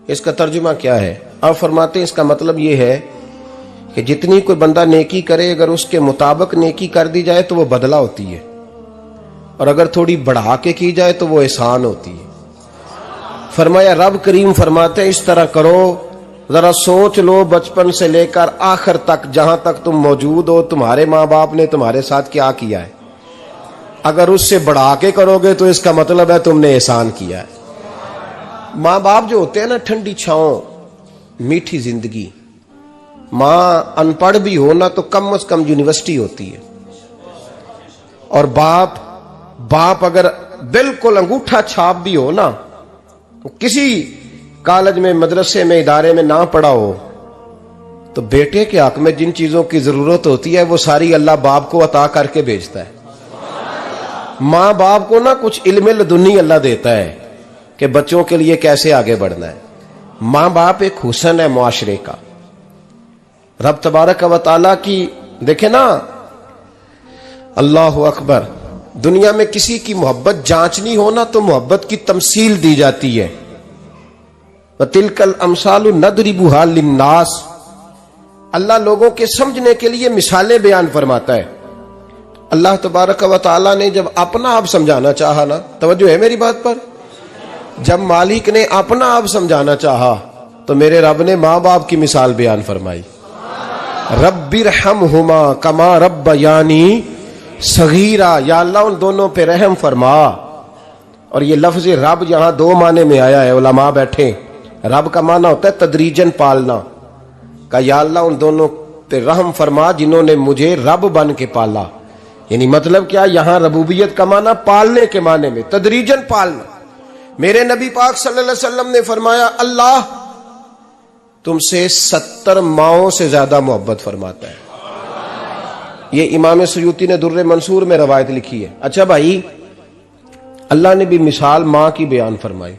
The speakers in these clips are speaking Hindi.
इसका तर्जुमा क्या है? आप फरमाते हैं इसका मतलब ये है कि जितनी कोई बंदा नेकी करे, अगर उसके मुताबिक नेकी कर दी जाए तो वो बदला होती है, और अगर थोड़ी बढ़ा के की जाए तो वो एहसान होती है। फरमाया रब करीम फरमाते हैं इस तरह करो, जरा सोच लो बचपन से लेकर आखिर तक, जहां तक तुम मौजूद हो, तुम्हारे माँ बाप ने तुम्हारे साथ क्या किया है। अगर उससे बढ़ा के करोगे तो इसका मतलब है तुमने एहसान किया है। माँ बाप जो होते हैं ना, ठंडी छांव, मीठी जिंदगी। माँ अनपढ़ भी हो ना तो कम से कम यूनिवर्सिटी होती है, और बाप अगर बिल्कुल अंगूठा छाप भी हो ना, तो किसी कॉलेज में, मदरसे में, इदारे में ना पढ़ा हो, तो बेटे के हक में जिन चीजों की जरूरत होती है वो सारी अल्लाह बाप को अता करके भेजता है। माँ बाप को ना कुछ इल्म लदुनी अल्लाह देता है कि बच्चों के लिए कैसे आगे बढ़ना है। माँ बाप एक हुस्न है मुआशरे का। रब तबारक व तआला की देखे ना, अल्लाह अकबर, दुनिया में किसी की मोहब्बत जांचनी हो ना तो मोहब्बत की तमसील दी जाती है। वतिलकल अमसालु नदरिबुहा लिन्नास, अल्लाह लोगों के समझने के लिए मिसालें बयान फरमाता है। अल्लाह तबारक व तआला ने जब अपना आप समझाना चाहा ना, तवज्जो है मेरी बात पर, जब मालिक ने अपना आप समझाना चाहा तो मेरे रब ने माँ बाप की मिसाल बयान फरमाई। रब्बिरहमहुमा कमा रब्बयानी सगीरा, या अल्लाह उन दोनों पे रहम फरमा। और ये लफ्ज रब यहां दो माने में आया है, उलमा बैठे। रब का माना होता है तदरीजन पालना का, या अल्लाह उन दोनों पे रहम फरमा जिन्होंने मुझे रब बन के पाला। यानी मतलब क्या, यहां रबूबियत का माना पालने के माने में, तदरीजन पालना। मेरे नबी पाक सल्लल्लाहु अलैहि वसल्लम ने फरमाया अल्लाह तुमसे 70 माओं से ज्यादा मोहब्बत फरमाता है। ये इमाम सयूती ने दुर्रे मंसूर में रवायत लिखी है। अच्छा भाई, अल्लाह ने भी मिसाल माँ की बयान फरमाई।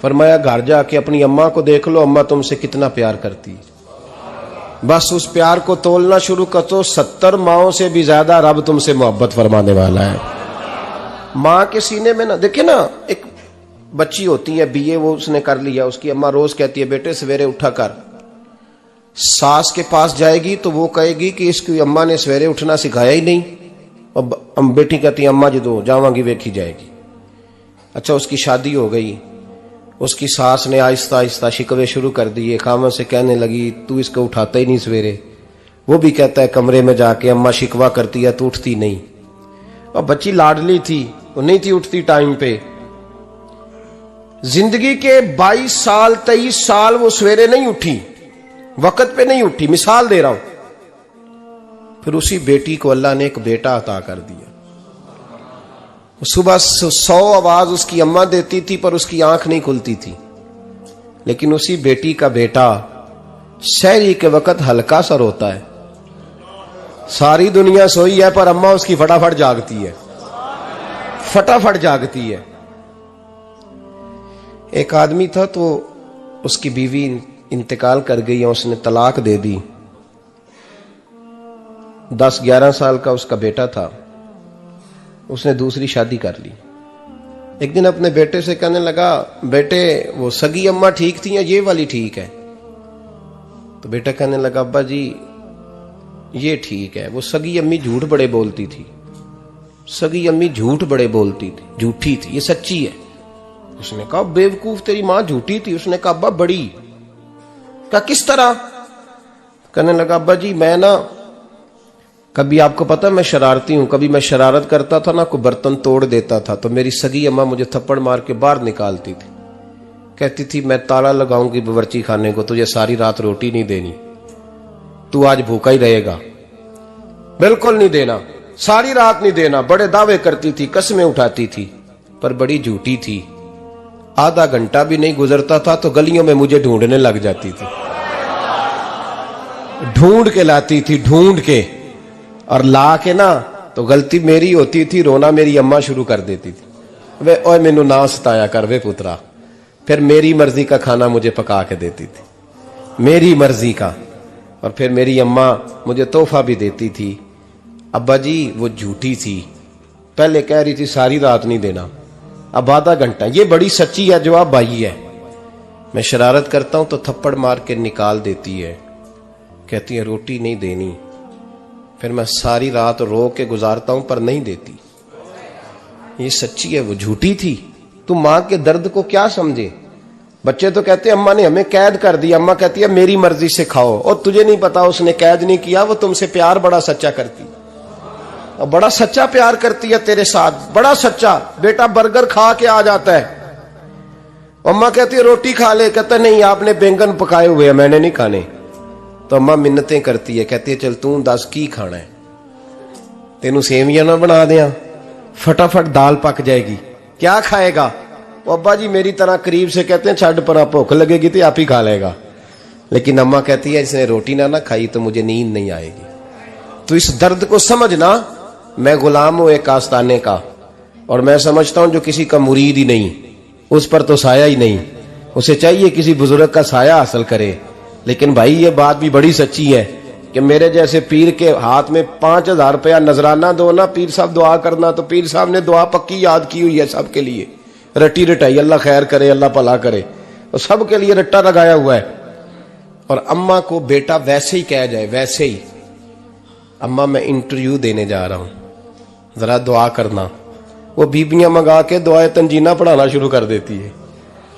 फरमाया घर जाके अपनी अम्मा को देख लो, अम्मा तुमसे कितना प्यार करती है। बस उस प्यार को तोलना शुरू कर तो 70 माओं से भी ज्यादा रब तुमसे मोहब्बत फरमाने वाला है। माँ के सीने में ना, देखे ना, एक बच्ची होती है बीए, वो उसने कर लिया, उसकी अम्मा रोज कहती है बेटे सवेरे उठा कर। सास के पास जाएगी तो वो कहेगी कि इसकी अम्मा ने सवेरे उठना सिखाया ही नहीं, और बेटी कहती है अम्मा जी तो जावांगी वेखी जाएगी। अच्छा, उसकी शादी हो गई, उसकी सास ने आहिस्ता आहिस्ता शिकवे शुरू कर दिए, खामन से कहने लगी तू इसको उठाता ही नहीं सवेरे। वो भी कहता है कमरे में जाके अम्मा शिकवा करती है तू उठती नहीं। और बच्ची लाडली थी, वो नहीं थी उठती टाइम पे। जिंदगी के 22 साल 23 साल वो सवेरे नहीं उठी, वक्त पे नहीं उठी, मिसाल दे रहा हूं। फिर उसी बेटी को अल्लाह ने एक बेटा अता कर दिया। सुबह 100 आवाज उसकी अम्मा देती थी पर उसकी आंख नहीं खुलती थी, लेकिन उसी बेटी का बेटा शहरी के वक्त हल्का सा रोता है। सारी दुनिया सोई है पर अम्मा उसकी फटाफट जागती है, फटाफट जागती है। एक आदमी था तो उसकी बीवी इंतकाल कर गई और उसने तलाक दे दी। 10-11 साल का उसका बेटा था, उसने दूसरी शादी कर ली। एक दिन अपने बेटे से कहने लगा बेटे वो सगी अम्मा ठीक थी या ये वाली ठीक है? तो बेटा कहने लगा अब्बा जी ये ठीक है। वो सगी अम्मी झूठ बड़े बोलती थी, सगी अम्मी झूठ बड़े बोलती थी, झूठी थी, ये सच्ची है। उसने कहा बेवकूफ तेरी मां झूठी थी। उसने कहा अब्बा बड़ी। कहा किस तरह? कहने लगा अब्बा जी मैं ना, कभी आपको पता मैं शरारती हूं, कभी मैं शरारत करता था ना, कोई बर्तन तोड़ देता था तो मेरी सगी अम्मा मुझे थप्पड़ मार के बाहर निकालती थी। कहती थी मैं ताला लगाऊंगी बावर्ची खाने को, तुझे सारी रात रोटी नहीं देनी, तू आज भूखा ही रहेगा। बिल्कुल नहीं देना, सारी रात नहीं देना। बड़े दावे करती थी, कसमें उठाती थी, पर बड़ी झूठी थी। आधा घंटा भी नहीं गुजरता था तो गलियों में मुझे ढूंढने लग जाती थी, ढूंढ के लाती थी, ढूंढ के, और ला के ना तो गलती मेरी होती थी, रोना मेरी अम्मा शुरू कर देती थी। वे ओए मैनू ना सताया कर वे पुत्रा। फिर मेरी मर्जी का खाना मुझे पका के देती थी, मेरी मर्जी का। और फिर मेरी अम्मा मुझे तोहफा भी देती थी। अब्बा जी वो झूठी थी, पहले कह रही थी सारी रात नहीं देना, अब आधा घंटा। ये बड़ी सच्ची है, जवाब भाई है। मैं शरारत करता हूं तो थप्पड़ मार के निकाल देती है, कहती है रोटी नहीं देनी। फिर मैं सारी रात रो के गुजारता हूं पर नहीं देती। ये सच्ची है, वो झूठी थी। तू मां के दर्द को क्या समझे। बच्चे तो कहते हैं अम्मा ने हमें कैद कर दिया, अम्मा कहती है मेरी मर्जी से खाओ। और तुझे नहीं पता उसने कैद नहीं किया, वो तुमसे प्यार बड़ा सच्चा करती, और बड़ा सच्चा प्यार करती है तेरे साथ, बड़ा सच्चा। बेटा बर्गर खा के आ जाता है, अम्मा कहती है रोटी खा ले, कहता नहीं आपने बैंगन पकाए हुए हैं मैंने नहीं खाने। तो अम्मा मिन्नतें करती है, कहती है चल तू दस की खाना है, तेनू सेवियां ना बना दिया, फटाफट दाल पक जाएगी, क्या खाएगा। वो अब्बा जी मेरी तरह करीब से कहते हैं छड़ पर भूख लगेगी तो आप ही खा लेगा। लेकिन अम्मा कहती है इसने रोटी ना खाई तो मुझे नींद नहीं आएगी। तो इस दर्द को समझना, मैं गुलाम हूं एक आस्ताने का, और मैं समझता हूं जो किसी का मुरीद ही नहीं उस पर तो साया ही नहीं, उसे चाहिए किसी बुजुर्ग का साया हासिल करे। लेकिन भाई ये बात भी बड़ी सच्ची है कि मेरे जैसे पीर के हाथ में 5,000 रुपया नजराना दो ना, पीर साहब दुआ करना, तो पीर साहब ने दुआ पक्की याद की हुई है सबके लिए, रट्टी रटाई, अल्लाह खैर करे अल्लाह भला करे, तो सबके लिए रट्टा लगाया हुआ है। और अम्मा को बेटा वैसे ही कह जाए, वैसे ही अम्मा मैं इंटरव्यू देने जा रहा हूं, जरा दुआ करना, वो बीबियां मंगा के दुआए तंजीना पढ़ाना शुरू कर देती है,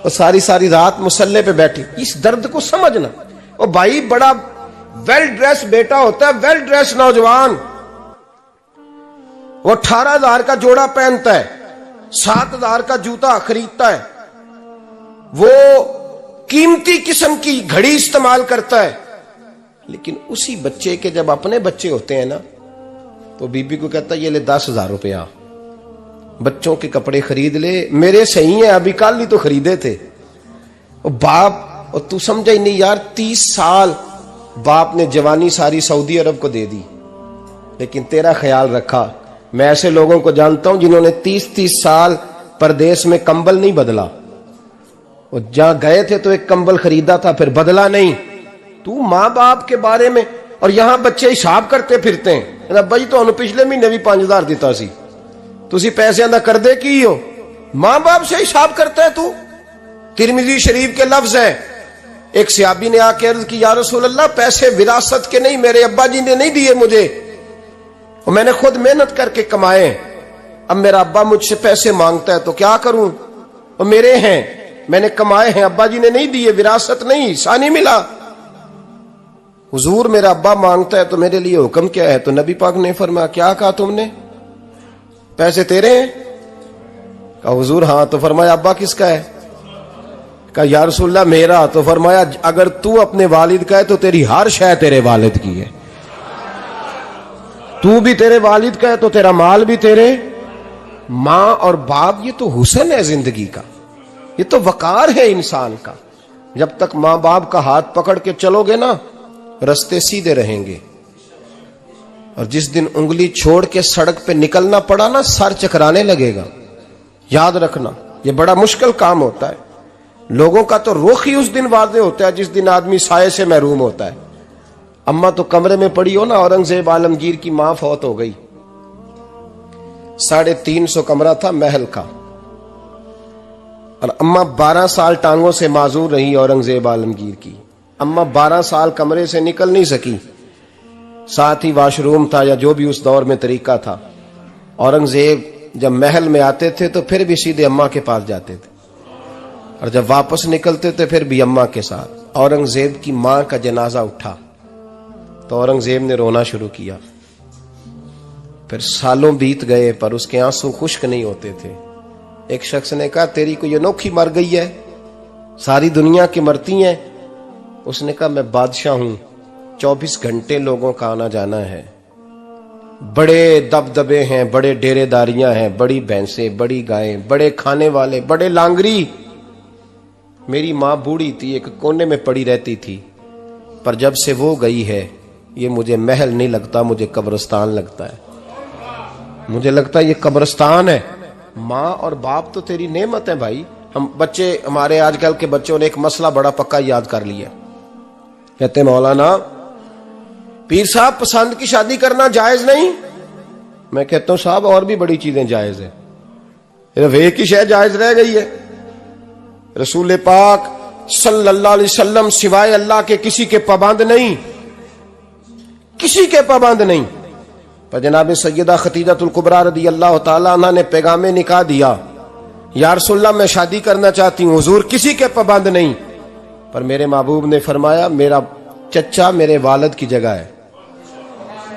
और सारी सारी रात मुसल्ले पे बैठी। इस दर्द को समझना। और भाई बड़ा वेल ड्रेस बेटा होता है, वेल ड्रेस नौजवान, वो 18,000 का जोड़ा पहनता है, 7,000 का जूता खरीदता है, वो कीमती किस्म की घड़ी इस्तेमाल करता है। लेकिन उसी बच्चे के जब अपने बच्चे होते हैं ना, तो बीबी को कहता है ये ले 10,000 रुपया, बच्चों के कपड़े खरीद ले, मेरे सही है अभी कल ही तो खरीदे थे। और बाप, और तू समझा ही नहीं यार, 30 साल बाप ने जवानी सारी सऊदी अरब को दे दी, लेकिन तेरा ख्याल रखा। मैं ऐसे लोगों को जानता हूं जिन्होंने 30-30 साल परदेश में कंबल नहीं बदला, और जहां गए थे तो एक कंबल खरीदा था फिर बदला नहीं। तू मां बाप के बारे में, और यहां बच्चे हिसाब करते फिरते हैं, भाई तो पिछले महीने भी 5,000 दिता सी, तुसी पैसे ना कर दे की हो, मां बाप से हिसाब करता है तू। तिरमिजी शरीफ के लफ्ज है, एक सहाबी ने आके अर्ज की या रसूल अल्लाह पैसे विरासत के नहीं, मेरे अब्बा जी ने नहीं दिए मुझे, और मैंने खुद मेहनत करके कमाए, अब मेरा अब्बा मुझसे पैसे मांगता है तो क्या करूं, और मेरे हैं, मैंने कमाए हैं, अब्बा जी ने नहीं दिए, विरासत नहीं, हिस्सा नहीं मिला। हुजूर मेरा अब्बा मांगता है तो मेरे लिए हुक्म क्या है। तो नबी पाक ने फरमाया क्या कहा तुमने, पैसे तेरे हैं? कहा हुजूर हाँ। तो फरमाया अब्बा किसका है? कहा या रसूलल्लाह मेरा। तो फरमाया अगर तू अपने वालिद का है तो तेरी हर शय तेरे वालिद की है, तू भी तेरे वालिद का है तो तेरा माल भी तेरे। मां और बाप ये तो हुस्न है जिंदगी का, ये तो वकार है इंसान का। जब तक मां बाप का हाथ पकड़ के चलोगे ना, रास्ते सीधे रहेंगे, और जिस दिन उंगली छोड़ के सड़क पे निकलना पड़ा ना, सर चकराने लगेगा। याद रखना ये बड़ा मुश्किल काम होता है। लोगों का तो रुख ही उस दिन वादे होता है जिस दिन आदमी साये से महरूम होता है। अम्मा तो कमरे में पड़ी हो ना, औरंगजेब आलमगीर की मां फौत हो गई, 350 कमरा था महल का, और अम्मा 12 साल टांगों से माजूर रही औरंगजेब आलमगीर की। अम्मा 12 साल कमरे से निकल नहीं सकी, साथ ही वॉशरूम था या जो भी उस दौर में तरीका था। औरंगजेब जब महल में आते थे तो फिर भी सीधे अम्मा के पास जाते थे, और जब वापस निकलते थे फिर भी अम्मा के साथ। औरंगजेब की मां का जनाजा उठा तो औरंगजेब ने रोना शुरू किया। फिर सालों बीत गए पर उसके आंसू खुश्क नहीं होते थे। एक शख्स ने कहा तेरी कोई अनोखी मर गई है, सारी दुनिया की मरती हैं। उसने कहा मैं बादशाह हूं, 24 घंटे लोगों का आना जाना है, बड़े दबदबे हैं, बड़े डेरेदारियां हैं, बड़ी भैंसें, बड़ी गायें, बड़े खाने वाले, बड़े लांगरी। मेरी मां बूढ़ी थी, एक कोने में पड़ी रहती थी, पर जब से वो गई है ये मुझे महल नहीं लगता, मुझे कब्रिस्तान लगता है। मुझे लगता है ये कब्रिस्तान है। मां और बाप तो तेरी नेमत है भाई। हम बच्चे, हमारे आजकल के बच्चों ने एक मसला बड़ा पक्का याद कर लिया, कहते मौलाना पीर साहब पसंद की शादी करना जायज नहीं। मैं कहता हूं साहब और भी बड़ी चीजें जायज है, एक ही शय जायज रह गई है। रसूल पाक सल्लल्लाहु अलैहि वसल्लम सिवाय अल्लाह के किसी के पाबंद नहीं, किसी के पाबंद नहीं। पर जनाब सैयदा खतीजतुल कुबरा रदी अल्लाह ताला अन्हा ने पैगामे निकाह दिया, या रसूलल्लाह मैं शादी करना चाहती हूँ, हुजूर किसी के पाबंद नहीं। पर मेरे महबूब ने फरमाया मेरा चचा मेरे वालिद की जगह है,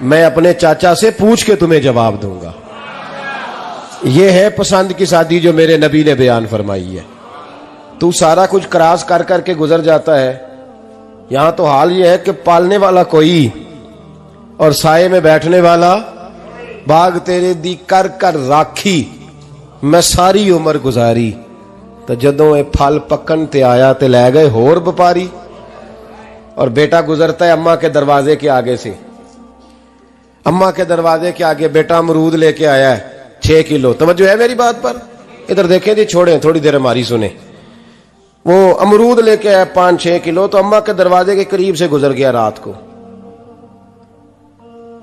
मैं अपने चाचा से पूछ के तुम्हें जवाब दूंगा। यह है पसंद की शादी जो मेरे नबी ने बयान फरमाई है। तू सारा कुछ क्रॉस कर करके गुजर जाता है। यहां तो हाल यह है कि पालने वाला कोई और साये में बैठने वाला, बाग तेरे दी कर कर राखी मैं सारी उम्र गुजारी, तो जदों ये फल पकन ते आया ते लै गए होर व्यापारी। और बेटा गुजरता है अम्मा के दरवाजे के आगे से, अम्मा के दरवाजे के आगे बेटा अमरूद लेके आया है 6 किलो। तवज्जो है मेरी बात पर? इधर देखें जी, छोड़ें थोड़ी देर हमारी सुने। वो अमरूद लेके आया 5-6 किलो, तो अम्मा के दरवाजे के करीब से गुजर गया रात को।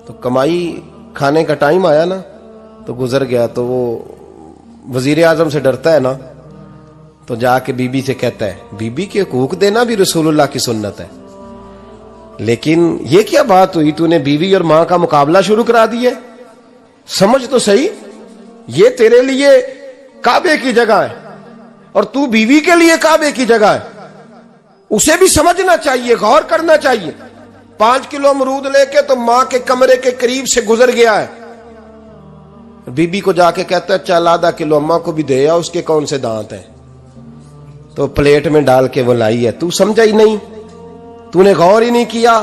तो कमाई खाने का टाइम आया ना, तो गुजर गया। तो वो वजीर आजम से डरता है ना, तो जाके बीबी से कहता है बीबी के हकूक देना भी रसूलुल्लाह की सुन्नत है। लेकिन ये क्या बात हुई, तूने बीवी और मां का मुकाबला शुरू करा दिया? समझ तो सही, ये तेरे लिए काबे की जगह है और तू बीवी के लिए काबे की जगह है। उसे भी समझना चाहिए, गौर करना चाहिए। 5 किलो अमरूद लेके तो मां के कमरे के करीब से गुजर गया है। बीबी को जाके कहता है चल आधा किलो अम्मा को भी दे आ, उसके कौन से दांत हैं। तो प्लेट में डाल के वो लाई है। तू समझा ही नहीं, तूने गौर ही नहीं किया।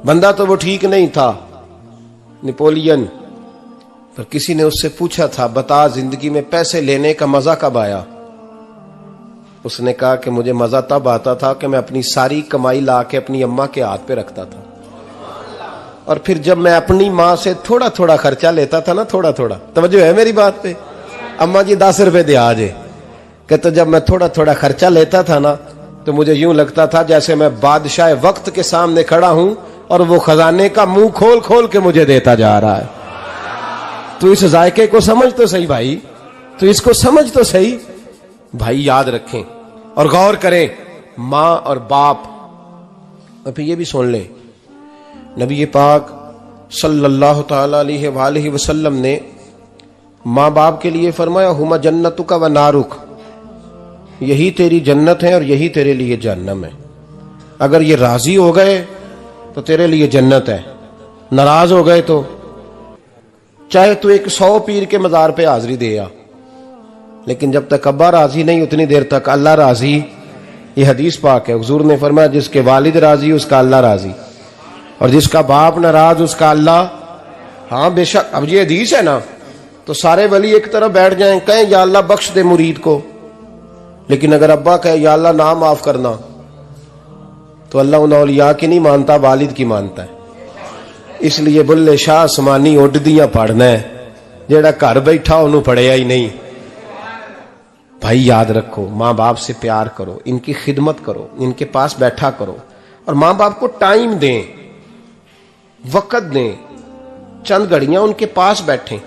बंदा तो वो ठीक नहीं था, नेपोलियन। पर किसी ने उससे पूछा था बता जिंदगी में पैसे लेने का मजा कब आया? उसने कहा कि मुझे मजा तब आता था कि मैं अपनी सारी कमाई ला के अपनी अम्मा के हाथ पे रखता था, और फिर जब मैं अपनी मां से थोड़ा थोड़ा खर्चा लेता था ना, थोड़ा थोड़ा, तवज्जो है मेरी बात पे? अम्मा जी 10 रुपए दे आज, कि तो जब मैं थोड़ा थोड़ा खर्चा लेता था ना, तो मुझे यूं लगता था जैसे मैं बादशाह वक्त के सामने खड़ा हूं और वो खजाने का मुंह खोल खोल के मुझे देता जा रहा है। तू इस जायके को समझ तो सही भाई, तू इसको समझ तो सही भाई। याद रखें और गौर करें, मां और बाप। और फिर ये भी सुन ले, नबी पाक सल्लल्लाहु ताला अलैहि वसल्लम ने मां बाप के लिए फरमाया हुमा जन्नतुका व नारुक, यही तेरी जन्नत है और यही तेरे लिए जहन्नम है। अगर ये राजी हो गए तो तेरे लिए जन्नत है, नाराज हो गए तो चाहे तू 100 पीर के मजार पे हाजिरी दे आ, लेकिन जब तक अब्बा राजी नहीं उतनी देर तक अल्लाह राजी। ये हदीस पाक है, हुजूर ने फरमाया जिसके वालिद राजी उसका अल्लाह राजी, और जिसका बाप नाराज उसका अल्लाह। हाँ बेशक, अब ये हदीस है ना, तो सारे वली एक तरफ बैठ जाएं, कहें या अल्लाह बख्श दे मुरीद को। लेकिन अगर अब्बा कहे या अल्लाह ना माफ करना, तो अल्लाह उन औलिया की नहीं मानता, वालिद की मानता है। इसलिए बुल्ले शाह आसमानी उड दियां पढ़ना है, जेड़ा घर बैठा उन्होंने पढ़िया ही नहीं। भाई याद रखो, मां बाप से प्यार करो, इनकी खिदमत करो, इनके पास बैठा करो, और मां बाप को टाइम दें, वक्त दें, चंद घड़ियां उनके पास बैठें।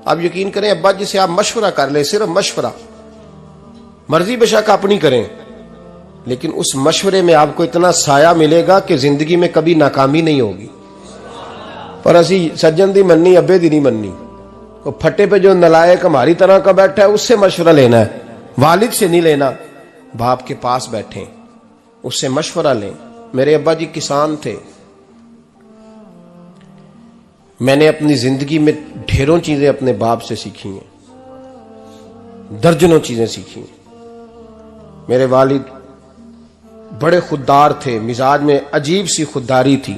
आप यकीन करें, अब्बा जी से आप मशवरा कर ले, सिर्फ मशवरा, मर्जी बेशक अपनी करें, लेकिन उस मशवरे में आपको इतना साया मिलेगा कि जिंदगी में कभी नाकामी नहीं होगी। पर असी सज्जन दी मन्नी, अब्बे दी नहीं मन्नी। तो फटे पे जो नलायक हमारी तरह का बैठा है उससे मशवरा लेना है, वालिद से नहीं लेना। बाप के पास बैठे, उससे मशवरा लें। मेरे अब्बा जी किसान थे, मैंने अपनी जिंदगी में ढेरों चीजें अपने बाप से सीखी हैं, दर्जनों चीजें सीखी हैं। मेरे वालिद बड़े खुददार थे, मिजाज में अजीब सी खुददारी थी।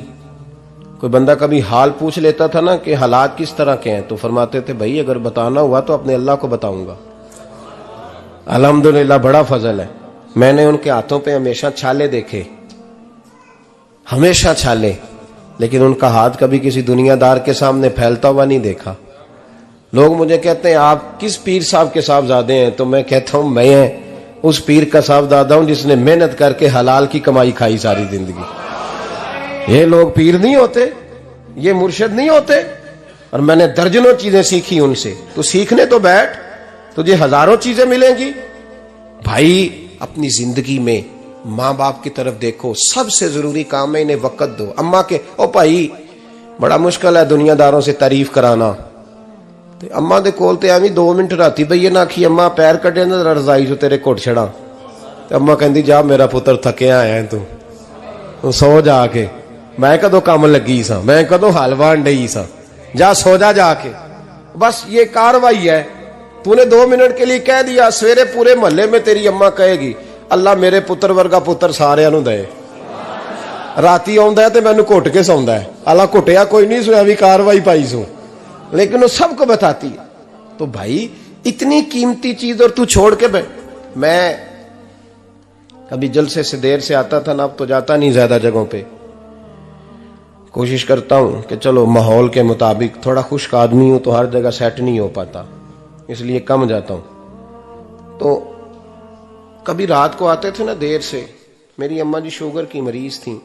कोई बंदा कभी हाल पूछ लेता था ना कि हालात किस तरह के हैं, तो फरमाते थे भाई अगर बताना हुआ तो अपने अल्लाह को बताऊंगा। अल्हम्दुलिल्लाह बड़ा फजल है, मैंने उनके हाथों पे हमेशा छाले देखे, हमेशा छाले, लेकिन उनका हाथ कभी किसी दुनियादार के सामने फैलता हुआ नहीं देखा। लोग मुझे कहते हैं आप किस पीर साहब के साहबजादे हैं, तो मैं कहता हूं मैं उस पीर का साहबजादा हूं जिसने मेहनत करके हलाल की कमाई खाई सारी जिंदगी। ये लोग पीर नहीं होते, ये मुर्शिद नहीं होते, और मैंने दर्जनों चीजें सीखी उनसे। तो सीखने तो बैठ, तुझे हजारों चीजें मिलेंगी। भाई अपनी जिंदगी में माँ बाप की तरफ देखो, सबसे जरूरी काम है इन्हें वक्त दो। अम्मा के ओ भाई बड़ा मुश्किल है दुनियादारों से तारीफ कराना, ते अम्मा दे कोल ते एवं 2 मिनट राती बईए ना आखी अम्मा पैर कटे ना रजाई चो तेरे घुट छड़ा, ते अम्मा कहती जा मेरा पुत्र थकिया आया तू सो जाके, मैं कदों काम लगी सा, मैं कदों हल वाहन डई सा, जा सो जा जाके। बस ये कार्रवाई है। तूने 2 मिनट के लिए कह दिया, सवेरे पूरे मोहल्ले में तेरी अम्मा कहेगी अल्लाह मेरे पुत्र वर्गा पुत्र सारियां नूं दे। राती आउंदा ते मैनू घुट के सौंदा है, अल्लाह घुटिया कोई नहीं सोया भी कार्रवाई पाई सू, लेकिन वो सबको बताती है। तो भाई इतनी कीमती चीज और तू छोड़ के मैं कभी जलसे से देर से आता था ना, अब तो जाता नहीं ज्यादा जगहों पे, कोशिश करता हूं कि चलो माहौल के मुताबिक, थोड़ा खुश्क आदमी हूं तो हर जगह सेट नहीं हो पाता, इसलिए कम जाता हूं। तो कभी रात को आते थे ना देर से, मेरी अम्मा जी शुगर की मरीज थी,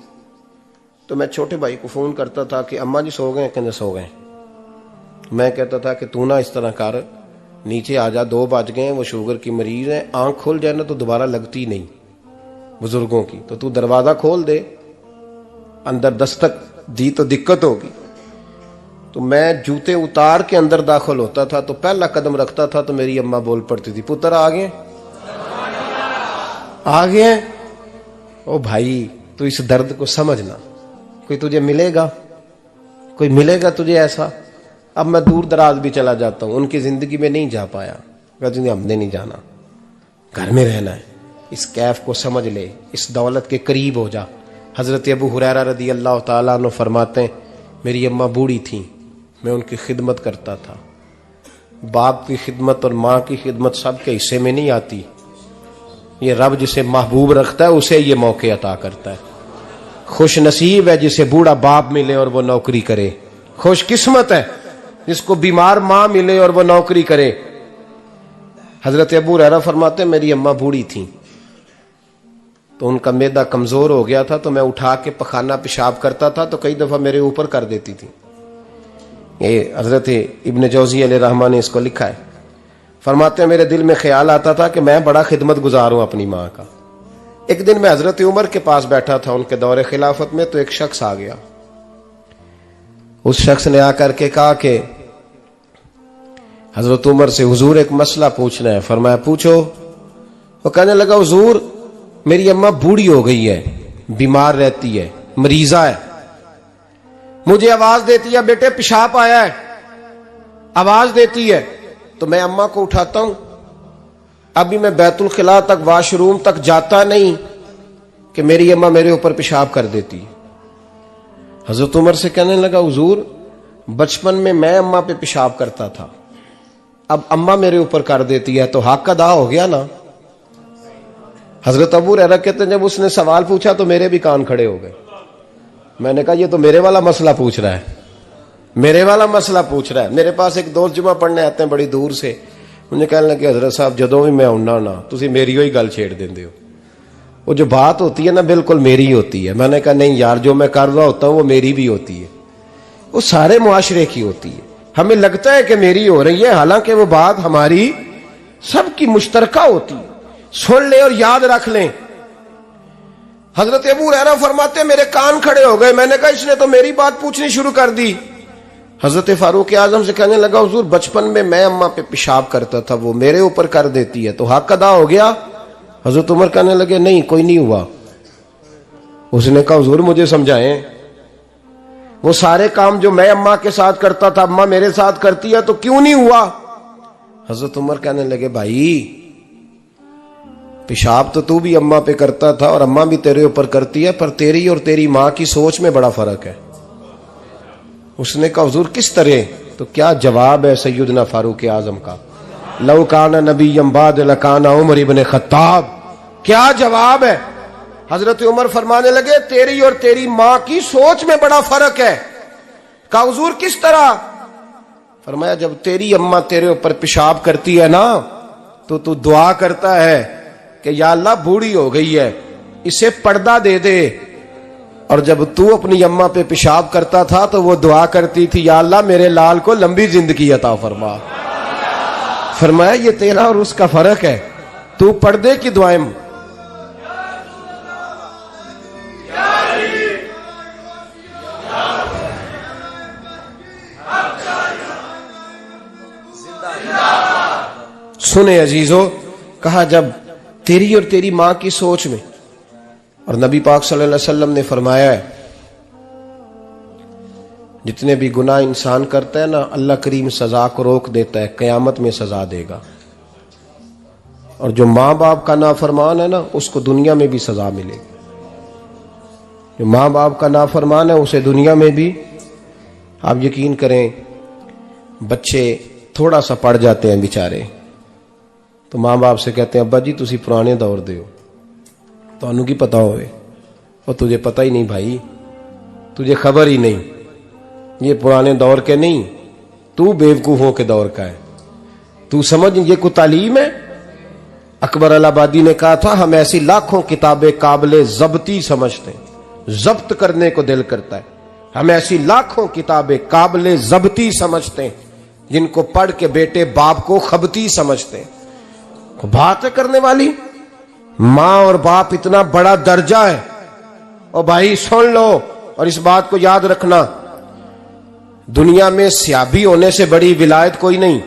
तो मैं छोटे भाई को फोन करता था कि अम्मा जी सो गए, कहते सो गए। मैं कहता था कि तू ना इस तरह कर, नीचे आ जा, 2 बज गए, वो शुगर की मरीज है, आंख खुल जाए ना तो दोबारा लगती नहीं बुजुर्गों की, तो तू दरवाजा खोल दे, अंदर दस्तक दी तो दिक्कत होगी। तो मैं जूते उतार के अंदर दाखिल होता था, तो पहला कदम रखता था तो मेरी अम्मा बोल पड़ती थी पुत्र आ गए, आ गए। ओ भाई तू इस दर्द को समझना, कोई तुझे मिलेगा, कोई मिलेगा तुझे ऐसा। अब मैं दूर दराज भी चला जाता हूं, उनकी जिंदगी में नहीं जा पाया, कहते हमने नहीं जाना, घर में रहना है। इस कैफ को समझ ले, इस दौलत के करीब हो जा। हजरत अबू हुरैरा रदी अल्लाह ताला अन्हु फरमाते हैं मेरी अम्मा बूढ़ी थी, मैं उनकी खिदमत करता था। बाप की खिदमत और माँ की खिदमत सबके हिस्से में नहीं आती, ये रब जिसे महबूब रखता है उसे ये मौके अता करता है। खुश नसीब है जिसे बूढ़ा बाप मिले और वो नौकरी करे, खुश किस्मत है जिसको बीमार माँ मिले और वो नौकरी करे। हजरत अबू हुरैरा फरमाते मेरी अम्मा बूढ़ी थी, तो उनका मैदा कमजोर हो गया था, तो मैं उठा के पखाना पेशाब करता था तो कई दफा मेरे ऊपर कर देती थी। ये हजरत इब्न जौजी अलैहि रहमान ने इसको लिखा है। फरमाते हैं मेरे दिल में ख्याल आता था कि मैं बड़ा खिदमत गुजार हूं अपनी माँ का। एक दिन मैं हजरत उमर के पास बैठा था उनके दौरे खिलाफत में, तो एक शख्स आ गया। उस शख्स ने आकर के कहा कि हजरत उमर से हुजूर एक मसला पूछना है। फरमाया पूछो। वो कहने लगा हुजूर मेरी अम्मा बूढ़ी हो गई है, बीमार रहती है, मरीजा है, मुझे आवाज देती है बेटे पेशाब आया है, आवाज देती है, तो मैं अम्मा को उठाता हूं। अभी मैं बैतुल खिला तक वॉशरूम तक जाता नहीं कि मेरी अम्मा मेरे ऊपर पेशाब कर देती है। हजरत उमर से कहने लगा हुजूर बचपन में मैं अम्मा पे पेशाब करता था, अब अम्मा मेरे ऊपर कर देती है तो हक अदा हो गया ना। हजरत अबू हुरैरा कहते हैं जब उसने सवाल पूछा तो मेरे भी कान खड़े हो गए। मैंने कहा ये तो मेरे वाला मसला पूछ रहा है, मेरे वाला मसला पूछ रहा है। मेरे पास एक दोस्त जुमा पढ़ने आते हैं बड़ी दूर से, मुझे कहने लगे हजरत साहब जदों भी मैं आउना ना तुसी मेरी ही गल छेड़ देंदे हो, वो जो बात होती है ना बिल्कुल मेरी ही होती है। मैंने कहा नहीं यार जो मैं कर रहा होता हूं वो मेरी भी होती है, वो सारे मुआशरे की होती है। हमें लगता है कि मेरी हो रही है, हालांकि वो बात हमारी सबकी मुश्तरका होती है। सुन ले और याद रख लें। हजरत अबू हुरैरा फरमाते मेरे कान खड़े हो गए। मैंने कहा इसने तो मेरी बात पूछनी शुरू कर दी। हजरत फारूक आजम से कहने लगा हुजूर बचपन में मैं अम्मा पे पेशाब करता था, वो मेरे ऊपर कर देती है तो हक अदा हो गया। हजरत उमर कहने लगे नहीं कोई नहीं हुआ। उसने कहा हुजूर मुझे समझाएं, वो सारे काम जो मैं अम्मा के साथ करता था अम्मा मेरे साथ करती है तो क्यों नहीं हुआ। हजरत उमर कहने लगे भाई पेशाब तो तू भी अम्मा पे करता था और अम्मा भी तेरे ऊपर करती है, पर तेरी और तेरी मां की सोच में बड़ा फर्क है। उसने कहा हुजूर किस तरह, तो क्या जवाब है सैयदना फारूक आजम का, लौ काना नबिय्यम बाद लकाना उमर इब्न खत्ताब। क्या जवाब है। हजरत उमर फरमाने लगे तेरी और तेरी मां की सोच में बड़ा फर्क है। कहा हुजूर किस तरह। फरमाया जब तेरी अम्मा तेरे ऊपर पेशाब करती है ना तो तू दुआ करता है कि या अल्लाह बूढ़ी हो गई है इसे पर्दा दे दे, और जब तू अपनी अम्मा पे पेशाब करता था तो वो दुआ करती थी या अल्लाह मेरे लाल को लंबी जिंदगी अता फरमा। फरमाया ये तेरा और उसका फर्क है, तू पर्दे की दुआएं सुने अजीजों, कहा जब तेरी और तेरी मां की सोच में, और नबी पाक सल्लल्लाहु अलैहि वसल्लम ने फरमाया है जितने भी गुनाह इंसान करता है ना, अल्लाह करीम सजा को रोक देता है, कयामत में सजा देगा। और जो माँ बाप का नाफरमान है ना, उसको दुनिया में भी सजा मिलेगी। जो माँ बाप का नाफरमान है उसे दुनिया में भी, आप यकीन करें, बच्चे थोड़ा सा पढ़ जाते हैं बेचारे, तो माँ बाप से कहते हैं अब्बा जी तुसी पुराने दौर दे हो, तो की पता होवे, और तुझे पता ही नहीं भाई, तुझे खबर ही नहीं, ये पुराने दौर के नहीं, तू बेवकूफों के दौर का है, तू समझ ये को तालीम है। अकबर अलाहाबादी ने कहा था हम ऐसी लाखों किताबें काबिले जब्ती समझते हैं, जब्त करने को दिल करता है, हम ऐसी लाखों किताबें काबिले जब्ती समझते हैं जिनको पढ़ के बेटे बाप को खबती समझते हैं। बात है करने वाली, मां और बाप इतना बड़ा दर्जा है। और भाई सुन लो और इस बात को याद रखना, दुनिया में सियाबी होने से बड़ी विलायत कोई नहीं।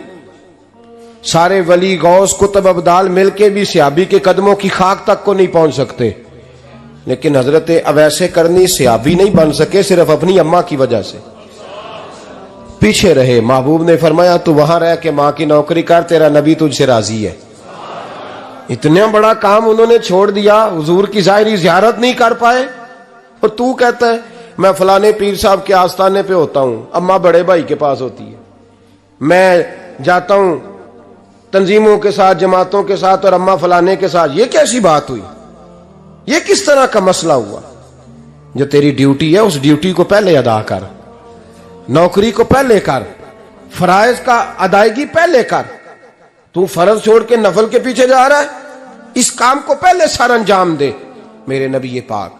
सारे वली गौस कुतुब अब्दाल मिलके भी सियाबी के कदमों की खाक तक को नहीं पहुंच सकते, लेकिन हजरत अवैसे करनी सियाबी नहीं बन सके सिर्फ अपनी अम्मा की वजह से, पीछे रहे। महबूब ने फरमाया तू वहां रह के मां की नौकरी कर, तेरा नबी तुझसे राजी है। इतना बड़ा काम उन्होंने छोड़ दिया, हुजूर की जाहिरी जियारत नहीं कर पाए, और तू कहता है मैं फलाने पीर साहब के आस्थाने पे होता हूं, अम्मा बड़े भाई के पास होती है, मैं जाता हूं तंजीमों के साथ, जमातों के साथ, और अम्मा फलाने के साथ। ये कैसी बात हुई? ये किस तरह का मसला हुआ? जो तेरी ड्यूटी है उस ड्यूटी को पहले अदा कर, नौकरी को पहले कर, फराइज का अदायगी पहले कर। तू फर्ज छोड़ के नफल के पीछे जा रहा है, इस काम को पहले सर अंजाम दे। मेरे नबी पाक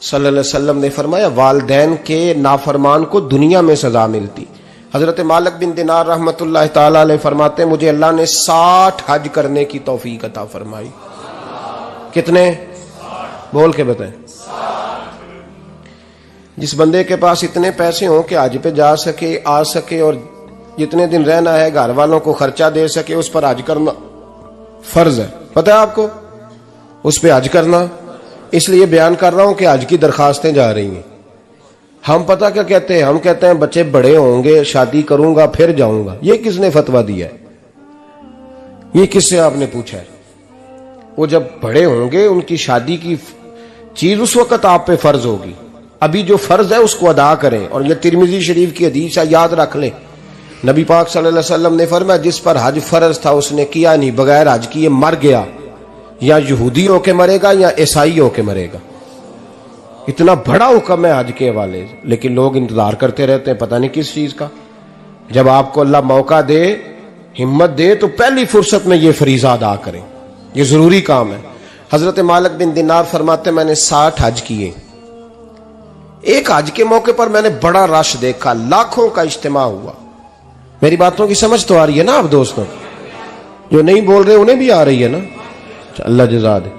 सल्लल्लाहु अलैहि वसल्लम ने फरमाया वालिदैन के नाफरमान को दुनिया में सजा मिलती। हजरत मालिक बिन दिनार रहमतुल्लाह ताला अलैह फरमाते मुझे अल्लाह ने 60 हज करने की तौफीक अता फरमाई। कितने? बोल के बताएं। जिस बंदे के पास इतने पैसे हों कि हज पे जा सके, आ सके, और जितने दिन रहना है घर वालों को खर्चा दे सके, उस पर हज करना फर्ज है। पता है आपको उस पर हज करना? इसलिए बयान कर रहा हूं कि हज की दरखास्तें जा रही हैं। हम पता क्या कहते हैं? हम कहते हैं बच्चे बड़े होंगे, शादी करूंगा फिर जाऊंगा। ये किसने फतवा दिया है? ये किससे आपने पूछा है? वो जब बड़े होंगे उनकी शादी की चीज उस वक्त आप पे फर्ज होगी। अभी जो फर्ज है उसको अदा करें। और ये तिरमिजी शरीफ की हदीस है, याद रख ले। नबी पाक सल्लल्लाहु अलैहि वसल्लम ने फरमाया जिस पर हज फर्ज था उसने किया नहीं, बगैर हज किए मर गया, या यहूदी होके मरेगा या ईसाई होके मरेगा। इतना बड़ा हुक्म है हज के हवाले, लेकिन लोग इंतजार करते रहते हैं पता नहीं किस चीज का। जब आपको अल्लाह मौका दे, हिम्मत दे, तो पहली फुर्सत में ये फरीजा अदा करें, ये जरूरी काम है। हजरत मालिक बिन दिनार फरमाते मैंने 60 हज किए। एक हज के मौके पर मैंने बड़ा रश देखा, लाखों का इज्तिमा हुआ। मेरी बातों की समझ तो आ रही है ना आप दोस्तों? जो नहीं बोल रहे उन्हें भी आ रही है ना? अल्लाह जज़ा दे।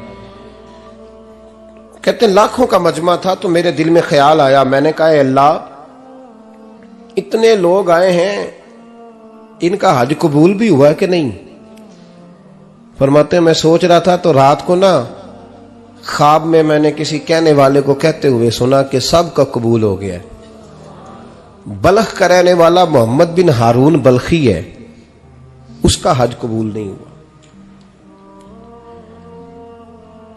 कहते लाखों का मजमा था, तो मेरे दिल में ख्याल आया, मैंने कहा अल्लाह इतने लोग आए हैं, इनका हज कबूल भी हुआ है कि नहीं? फरमाते मैं सोच रहा था तो रात को ना ख्वाब में मैंने किसी कहने वाले को कहते हुए सुना कि सबका कबूल हो गया है। बल्ख का रहने वाला मोहम्मद बिन हारून बल्खी है, उसका हज कबूल नहीं हुआ।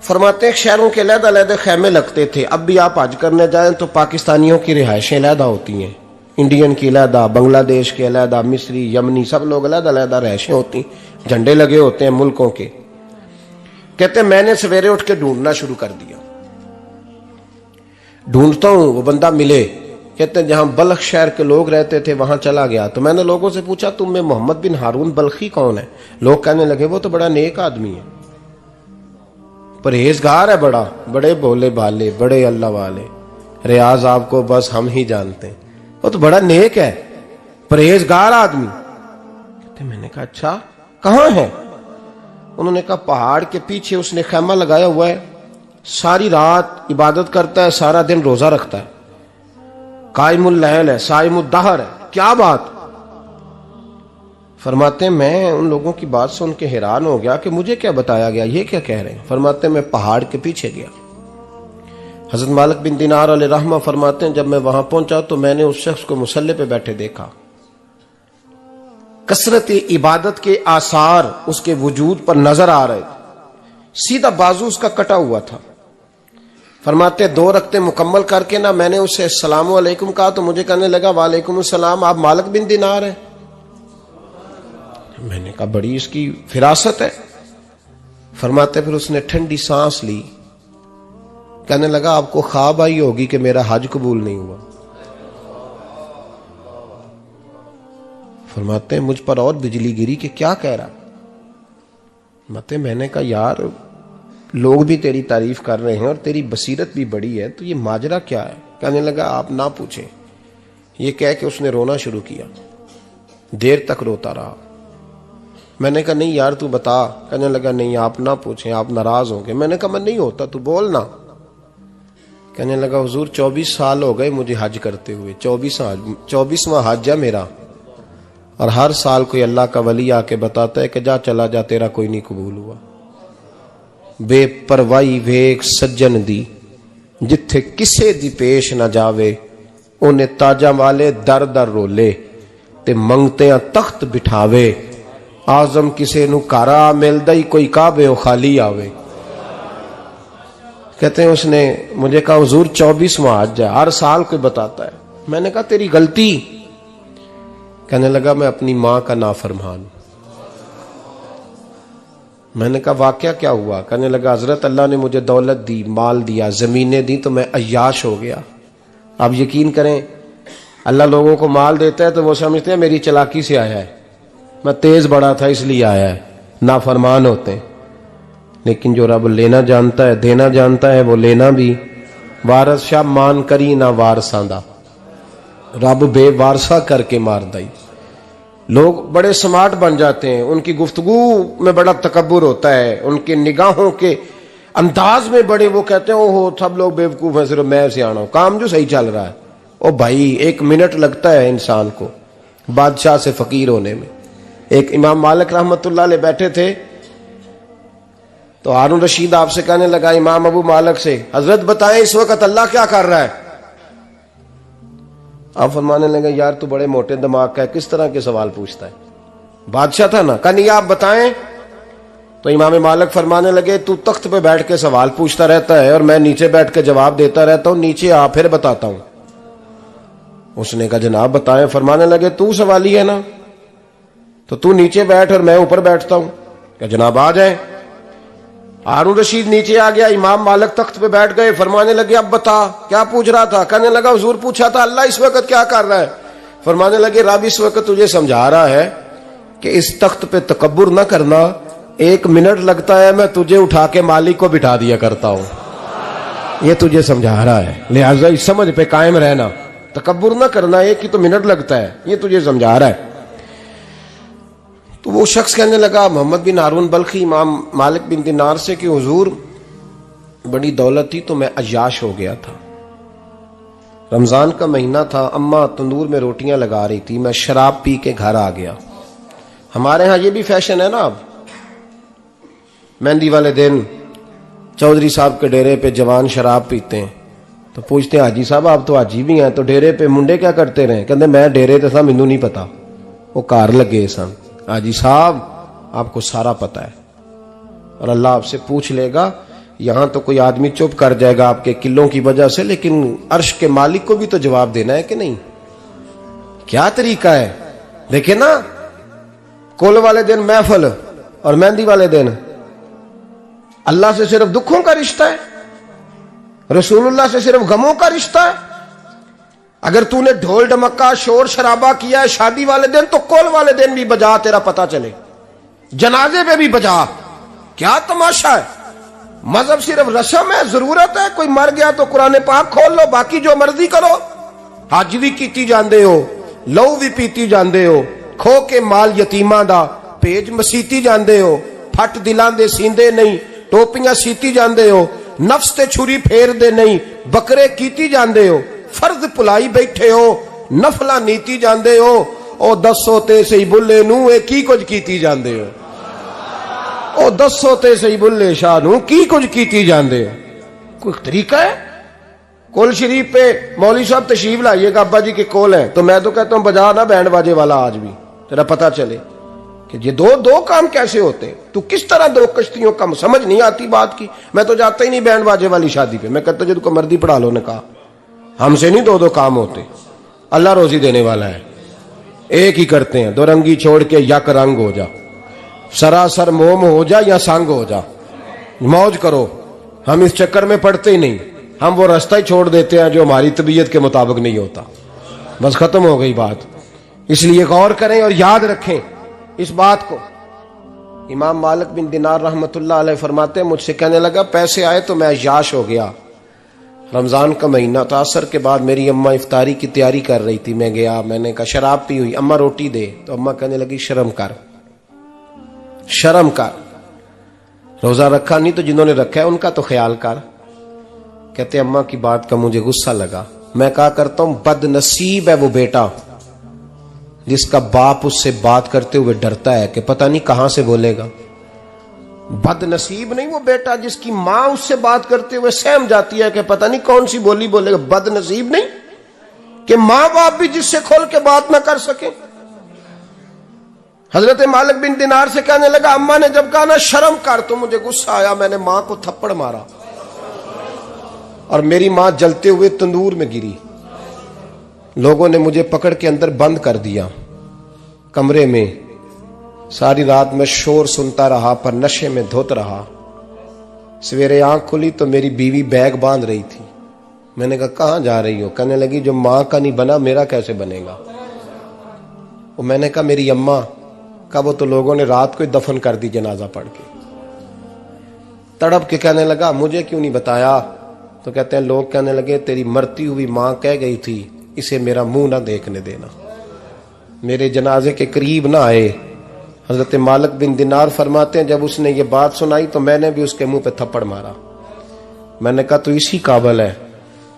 फरमाते शहरों के अलग-अलग खैमे लगते थे। अब भी आप हज करने जाएं तो पाकिस्तानियों की रिहायशें अलग होती हैं, इंडियन की अलग, बांग्लादेश के अलग, मिस्री, यमनी, सब लोग अलग-अलग रिहायशें होती, झंडे लगे होते हैं मुल्कों के। कहते मैंने सवेरे उठ के ढूंढना शुरू कर दिया, ढूंढता हूं वो बंदा मिले। कहते जहां बल्ख शहर के लोग रहते थे वहां चला गया, तो मैंने लोगों से पूछा तुम में मोहम्मद बिन हारून बल्खी कौन है? लोग कहने लगे वो तो बड़ा नेक आदमी है, परहेजगार है, बड़ा, बड़े भोले भाले, बड़े अल्लाह वाले, रियाज आपको बस हम ही जानते हैं, वो तो बड़ा नेक है, परहेजगार आदमी। कहते मैंने कहा अच्छा कहां है? उन्होंने कहा पहाड़ के पीछे उसने खैमा लगाया हुआ है, सारी रात इबादत करता है, सारा दिन रोजा रखता है, कायमुल लैल है, साइमुद दहर है। क्या बात? फरमाते हैं मैं उन लोगों की बात सुन के हैरान हो गया कि मुझे क्या बताया गया, ये क्या कह रहे हैं। फरमाते हैं मैं पहाड़ के पीछे गया। हजरत मालिक बिन दिनार अलैहि रहमा फरमाते हैं जब मैं वहां पहुंचा तो मैंने उस शख्स को मुसल्ले पे बैठे देखा। कसरत इबादत के आसार उसके वजूद पर नजर आ रहे थे। सीधा बाजू उसका कटा हुआ था। फरमाते 2 रकते मुकम्मल करके ना मैंने उसे अस्सलाम वालेकुम कहा तो मुझे कहने लगा वालेकुम अस्सलाम, आप मालिक बिन दिनार हैं। मैंने कहा बड़ी इसकी फिरासत है। फरमाते फिर उसने ठंडी सांस ली, कहने लगा आपको ख्वाब आई होगी कि मेरा हज कबूल नहीं हुआ। फरमाते हैं मुझ पर और बिजली गिरी कि क्या कह रहा। फरमाते मैंने कहा यार लोग भी तेरी तारीफ कर रहे हैं और तेरी बसीरत भी बड़ी है, तो ये माजरा क्या है। कहने लगा आप ना पूछें। ये कह के उसने रोना शुरू किया, देर तक रोता रहा। मैंने कहा नहीं यार तू बता। कहने लगा नहीं आप ना पूछें, आप नाराज होंगे। मैंने कहा मैं नहीं होता, तू बोल ना। कहने लगा हुजूर 24 साल हो गए मुझे हज करते हुए, 24वां हज है मेरा, और हर साल कोई अल्लाह का वली आके बताता है कि जा चला जा तेरा कोई नहीं कबूल हुआ। बेपरवाही वेख सज्जन दी जिथे किसे दी पेश ना जावे, उन्हें ताजा वाले दर दर रोले ते मंगते तख्त बिठावे। आजम किसे नु कारा मिलदा ही कोई काबे खाली आवे। कहते हैं उसने मुझे कहा हुजूर 24वां हज है, हर साल कोई बताता है। मैंने कहा तेरी गलती। कहने लगा मैं अपनी मां का नाफरमान। मैंने कहा वाकया क्या हुआ। कहने लगा हजरत अल्लाह ने मुझे दौलत दी, माल दिया, जमीनें दी तो मैं अय्याश हो गया। आप यकीन करें अल्लाह लोगों को माल देता है तो वो समझते हैं मेरी चालाकी से आया है, मैं तेज बड़ा था इसलिए आया है। नाफरमान होते हैं। लेकिन जो रब लेना जानता है, देना जानता है, वो लेना भी। वारस शाह मान करी ना वारसा दा, रब बेवारसा करके मार दई। लोग बड़े स्मार्ट बन जाते हैं, उनकी गुफ्तगू में बड़ा तकब्बुर होता है, उनके निगाहों के अंदाज में बड़े, वो कहते हैं ओहो सब लोग बेवकूफ हैं, सिर्फ मैं सियाना हूं, काम जो सही चल रहा है। ओ भाई 1 मिनट लगता है इंसान को बादशाह से फकीर होने में। एक इमाम मालिक रहमतुल्लाह अलैह बैठे थे तो हारून रशीद आपसे कहने लगा इमाम अबू मालिक से, हजरत बताएं इस वक्त अल्लाह क्या कर रहा है। आप फरमाने लगे यार तू बड़े मोटे दिमाग का है, किस तरह के सवाल पूछता है। बादशाह था ना, कहा नहीं आप बताएं। तो इमाम मालिक फरमाने लगे तू तख्त पे बैठ के सवाल पूछता रहता है और मैं नीचे बैठ के जवाब देता रहता हूं, नीचे आ फिर बताता हूं। उसने कहा जनाब बताएं। फरमाने लगे तू सवाली है ना, तो तू नीचे बैठ और मैं ऊपर बैठता हूं। क्या जनाब आ जाए। हारून रशीद नीचे आ गया, इमाम मालिक तख्त पे बैठ गए। फरमाने लगे अब बता क्या पूछ रहा था। कहने लगा हुजूर पूछा था अल्लाह इस वक्त क्या कर रहा है। फरमाने लगे रब इस वक्त तुझे समझा रहा है कि इस तख्त पे तकब्बुर न करना, 1 मिनट लगता है मैं तुझे उठा के मालिक को बिठा दिया करता हूं। ये तुझे समझा रहा है, लिहाजा इस समझ पे कायम रहना, तकब्बुर न करना, 1 ही तो मिनट लगता है, ये तुझे समझा रहा है। तो वो शख्स कहने लगा मोहम्मद बिन हारून बल्खी इमाम मालिक बिन दिनार से कि हुजूर बड़ी दौलत थी तो मैं अय्याश हो गया था। रमजान का महीना था, अम्मा तंदूर में रोटियां लगा रही थी, मैं शराब पी के घर आ गया। हमारे यहां ये भी फैशन है ना, अब मेहंदी वाले दिन चौधरी साहब के डेरे पे जवान शराब पीते हैं तो पूछते हैं हाजी साहब आप तो हाजी भी हैं, तो डेरे पे मुंडे क्या करते रहे। कहते मैं डेरे तो सा मैनू नहीं पता, वो कार लगे सन। हाजी साहब आपको सारा पता है और अल्लाह आपसे पूछ लेगा। यहां तो कोई आदमी चुप कर जाएगा आपके किलों की वजह से, लेकिन अर्श के मालिक को भी तो जवाब देना है कि नहीं। क्या तरीका है देखे ना, कुल वाले दिन महफिल और मेहंदी वाले दिन अल्लाह से सिर्फ दुखों का रिश्ता है, रसूलुल्लाह से सिर्फ गमों का रिश्ता है। अगर तूने ढोल ढमक्का शोर शराबा किया है शादी वाले दिन तो कुल वाले दिन भी बजा, तेरा पता चले, जनाजे पे भी बजा। क्या तमाशा है। मजहब सिर्फ रस्म है, जरूरत है। कोई मर गया तो कुरान पाक खोल लो, बाकी जो मर्जी करो। हज भी कीती जांदे हो, लहू भी पीती जांदे हो, खो के माल यतीमां दा भेज मसीती जांदे हो, फट दिलां दे सींदे नहीं टोपियां सीती जांदे हो, नफ्स ते छुरी फेर दे नहीं बकरे कीती जांदे हो, फर्ज भुलाई बैठे हो, नफला नीति जांदे हो। ओ 10 होते सही बुल्ले नू ए की कुछ कीती जांदे हो, ओ 10 होते सही बुल्ले शाह नू की कुछ कीती जांदे हो। कोई तरीका है? कोल शरीफ पे मौलवी साहब तशरीफ लाइएगा, अब्बा जी के कोल है, तो मैं तो कहता हूं बजा ना बैंड बाजे वाला आज भी, तेरा पता चले कि ये दो काम कैसे होते हैं। तू किस तरह दो कश्तियों का, समझ नहीं आती बात की। मैं तो जाता ही नहीं बैंड बाजे वाली शादी पे, मैं कहता जो तुमको मर्दी पढ़ा लो, ने कहा हमसे नहीं दो काम होते, अल्लाह रोजी देने वाला है, एक ही करते हैं। दो रंगी छोड़ के यक रंग हो जा, सरासर मोम हो जा या संग हो जा, मौज करो। हम इस चक्कर में पड़ते ही नहीं, हम वो रास्ता ही छोड़ देते हैं जो हमारी तबीयत के मुताबिक नहीं होता, बस खत्म हो गई बात। इसलिए गौर करें और याद रखें इस बात को। इमाम मालिक बिन दिनार रहमतुल्लाह अलैह फरमाते हैं, मुझसे कहने लगा पैसे आए तो मैं अय्याश हो गया। रमजान का महीना था, असर के बाद मेरी अम्मा इफ्तारी की तैयारी कर रही थी, मैं गया, मैंने कहा शराब पी हुई, अम्मा रोटी दे, तो अम्मा कहने लगी शर्म कर, शर्म कर, रोजा रखा नहीं तो जिन्होंने रखा है उनका तो ख्याल कर। कहते अम्मा की बात का मुझे गुस्सा लगा। मैं कहा करता हूं बदनसीब है वो बेटा जिसका बाप उससे बात करते हुए डरता है कि पता नहीं कहां से बोलेगा। बदनसीब नहीं वो बेटा जिसकी मां उससे बात करते हुए सहम जाती है कि पता नहीं कौन सी बोली बोलेगा। बदनसीब नहीं कि मां बाप भी जिससे खोल के बात ना कर सके। हजरत मालिक बिन दिनार से कहने लगा, अम्मा ने जब कहा ना शर्म कर, तो मुझे गुस्सा आया, मैंने मां को थप्पड़ मारा और मेरी मां जलते हुए तंदूर में गिरी। लोगों ने मुझे पकड़ के अंदर बंद कर दिया कमरे में। सारी रात मैं शोर सुनता रहा पर नशे में धुत रहा। सवेरे आंख खुली तो मेरी बीवी बैग बांध रही थी। मैंने कहा कहां जा रही हो? कहने लगी जो मां का नहीं बना मेरा कैसे बनेगा। वो मैंने कहा मेरी अम्मा का, वो तो लोगों ने रात को ही दफन कर दी जनाजा पढ़ के। तड़प के कहने लगा मुझे क्यों नहीं बताया? तो कहते हैं लोग कहने लगे तेरी मरती हुई मां कह गई थी इसे मेरा मुंह ना देखने देना, मेरे जनाजे के करीब ना आए। हजरत मालिक बिन दिनार फरमाते हैं जब उसने ये बात सुनाई तो मैंने भी उसके मुंह पे थप्पड़ मारा। मैंने कहा तो इसी काबिल है।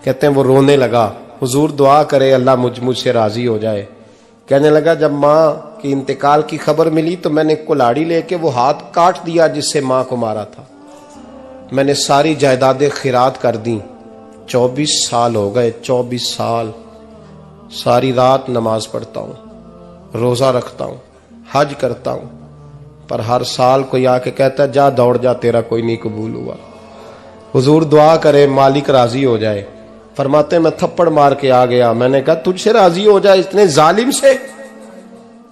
कहते हैं वो रोने लगा, हुजूर दुआ करे अल्लाह मुझसे राजी हो जाए। कहने लगा जब मां की इंतकाल की खबर मिली तो मैंने कुल्हाड़ी लेके वो हाथ काट दिया जिससे मां को मारा था। मैंने सारी जायदादें खिरात कर दी। 24 साल हो गए, 24 साल। सारी रात नमाज पढ़ता हूं, रोजा रखता हूं, हज करता हूं, पर हर साल कोई आके कहता है जा दौड़ जा तेरा कोई नहीं कबूल हुआ। हुजूर दुआ करे मालिक राजी हो जाए। फरमाते मैं थप्पड़ मार के आ गया। मैंने कहा तुझसे राजी हो जाए इतने जालिम से?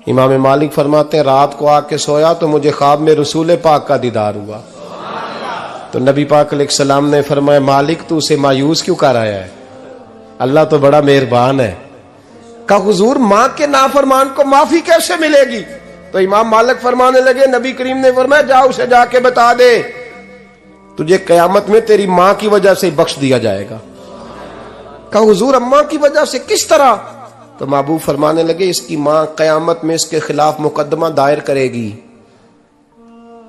इमाम मालिक फरमाते हैं रात को आके सोया तो मुझे ख्वाब में रसूल पाक का दीदार हुआ। तो नबी पाक अलैहिस्सलाम ने फरमाया मालिक तू उसे मायूस क्यों कर आया है? अल्लाह तो बड़ा मेहरबान है। कहा हुजूर मां के नाफरमान को माफी कैसे मिलेगी? तो इमाम मालिक फरमाने लगे नबी करीम ने फरमाया जा उसे जाके बता दे तुझे कयामत में तेरी मां की वजह से बख्श दिया जाएगा। कहा हुजूर अम्मा की वजह से किस तरह? तो महबूब फरमाने लगे इसकी मां कयामत में इसके खिलाफ मुकदमा दायर करेगी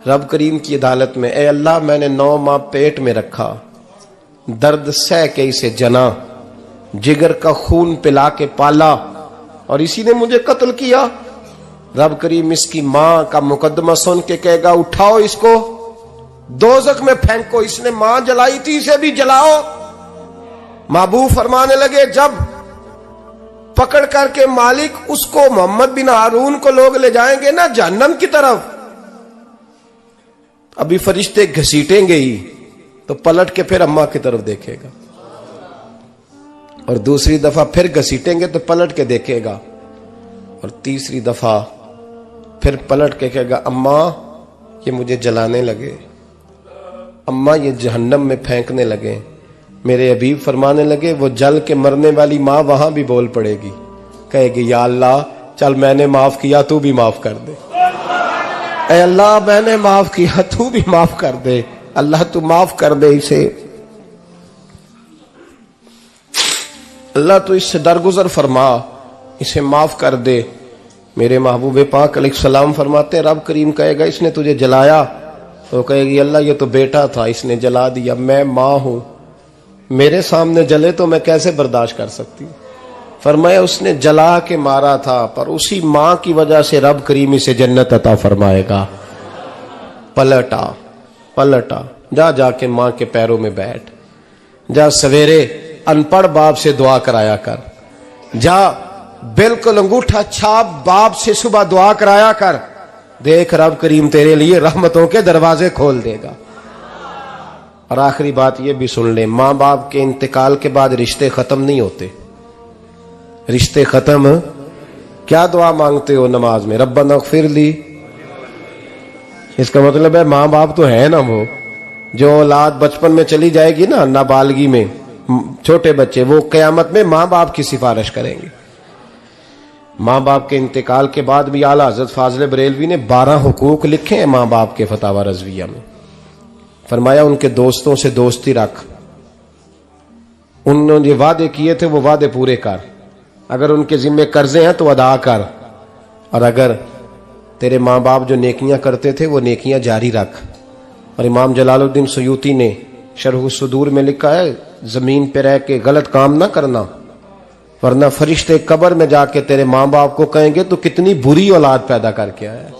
रब करीम की अदालत में। ए अल्लाह मैंने 9 माह पेट में रखा, दर्द सह के इसे जना, जिगर का खून पिला के पाला और इसी ने मुझे कत्ल किया। रब करीम इसकी मां का मुकदमा सुन के कहेगा उठाओ इसको दोजख में फेंको, इसने मां जलाई थी इसे भी जलाओ। महबूब फरमाने लगे जब पकड़ करके मालिक उसको मोहम्मद बिन हारून को लोग ले जाएंगे ना जहन्नम की तरफ, अभी फरिश्ते घसीटेंगे ही तो पलट के फिर अम्मा की तरफ देखेगा और दूसरी दफा फिर घसीटेंगे तो पलट के देखेगा और तीसरी दफा फिर पलट के कहेगा अम्मा ये मुझे जलाने लगे, अम्मा ये जहन्नम में फेंकने लगे। मेरे हबीब फरमाने लगे वो जल के मरने वाली मां वहां भी बोल पड़ेगी, कहेगी या अल्लाह चल मैंने माफ किया तू भी माफ कर दे। ऐ अल्लाह मैंने माफ किया तू भी माफ कर दे, अल्लाह तू माफ कर दे इसे, अल्लाह तू इससे दरगुजर फरमा, इसे माफ कर दे। मेरे महबूब पाक अलैहिस्सलाम फरमाते रब करीम कहेगा इसने तुझे जलाया, तो कहेगी अल्लाह ये तो बेटा था इसने जला दिया, मैं मां हूं, मेरे सामने जले तो मैं कैसे बर्दाश्त कर सकती हूं। फरमाया उसने जला के मारा था, पर उसी मां की वजह से रब करीम इसे जन्नत अता फरमाएगा। पलटा पलटा, जा जाके मां के पैरों में बैठ, जा सवेरे अनपढ़ बाप से दुआ कराया कर, जा बिल्कुल अंगूठा छाप बाप से सुबह दुआ कराया कर, देख रब करीम तेरे लिए रहमतों के दरवाजे खोल देगा। और आखिरी बात ये भी सुन ले, मां बाप के इंतकाल के बाद रिश्ते खत्म नहीं होते। रिश्ते खत्म, क्या दुआ मांगते हो नमाज में? रब्बना इग़फिर ली। इसका मतलब है मां बाप तो है ना, वो जो औलाद बचपन में चली जाएगी ना, नाबालगी में, छोटे बच्चे, वो कयामत में मां बाप की सिफारिश करेंगे। मां बाप के इंतकाल के बाद भी आला हजरत फाजिल बरेलवी ने 12 हुकूक लिखे हैं मां बाप के फतावा रज़विया में। फरमाया उनके दोस्तों से दोस्ती रख, उन्होंने वादे किए थे वो वादे पूरे कर, अगर उनके जिम्मे कर्जे हैं तो अदा कर, और अगर तेरे माँ बाप जो नेकियां करते थे वो नेकियां जारी रख। और इमाम जलालुद्दीन सयूती ने शरह सुदूर में लिखा है, जमीन पे रह के गलत काम ना करना, वरना फरिश्ते कब्र में जाके तेरे माँ बाप को कहेंगे तो कितनी बुरी औलाद पैदा करके आया।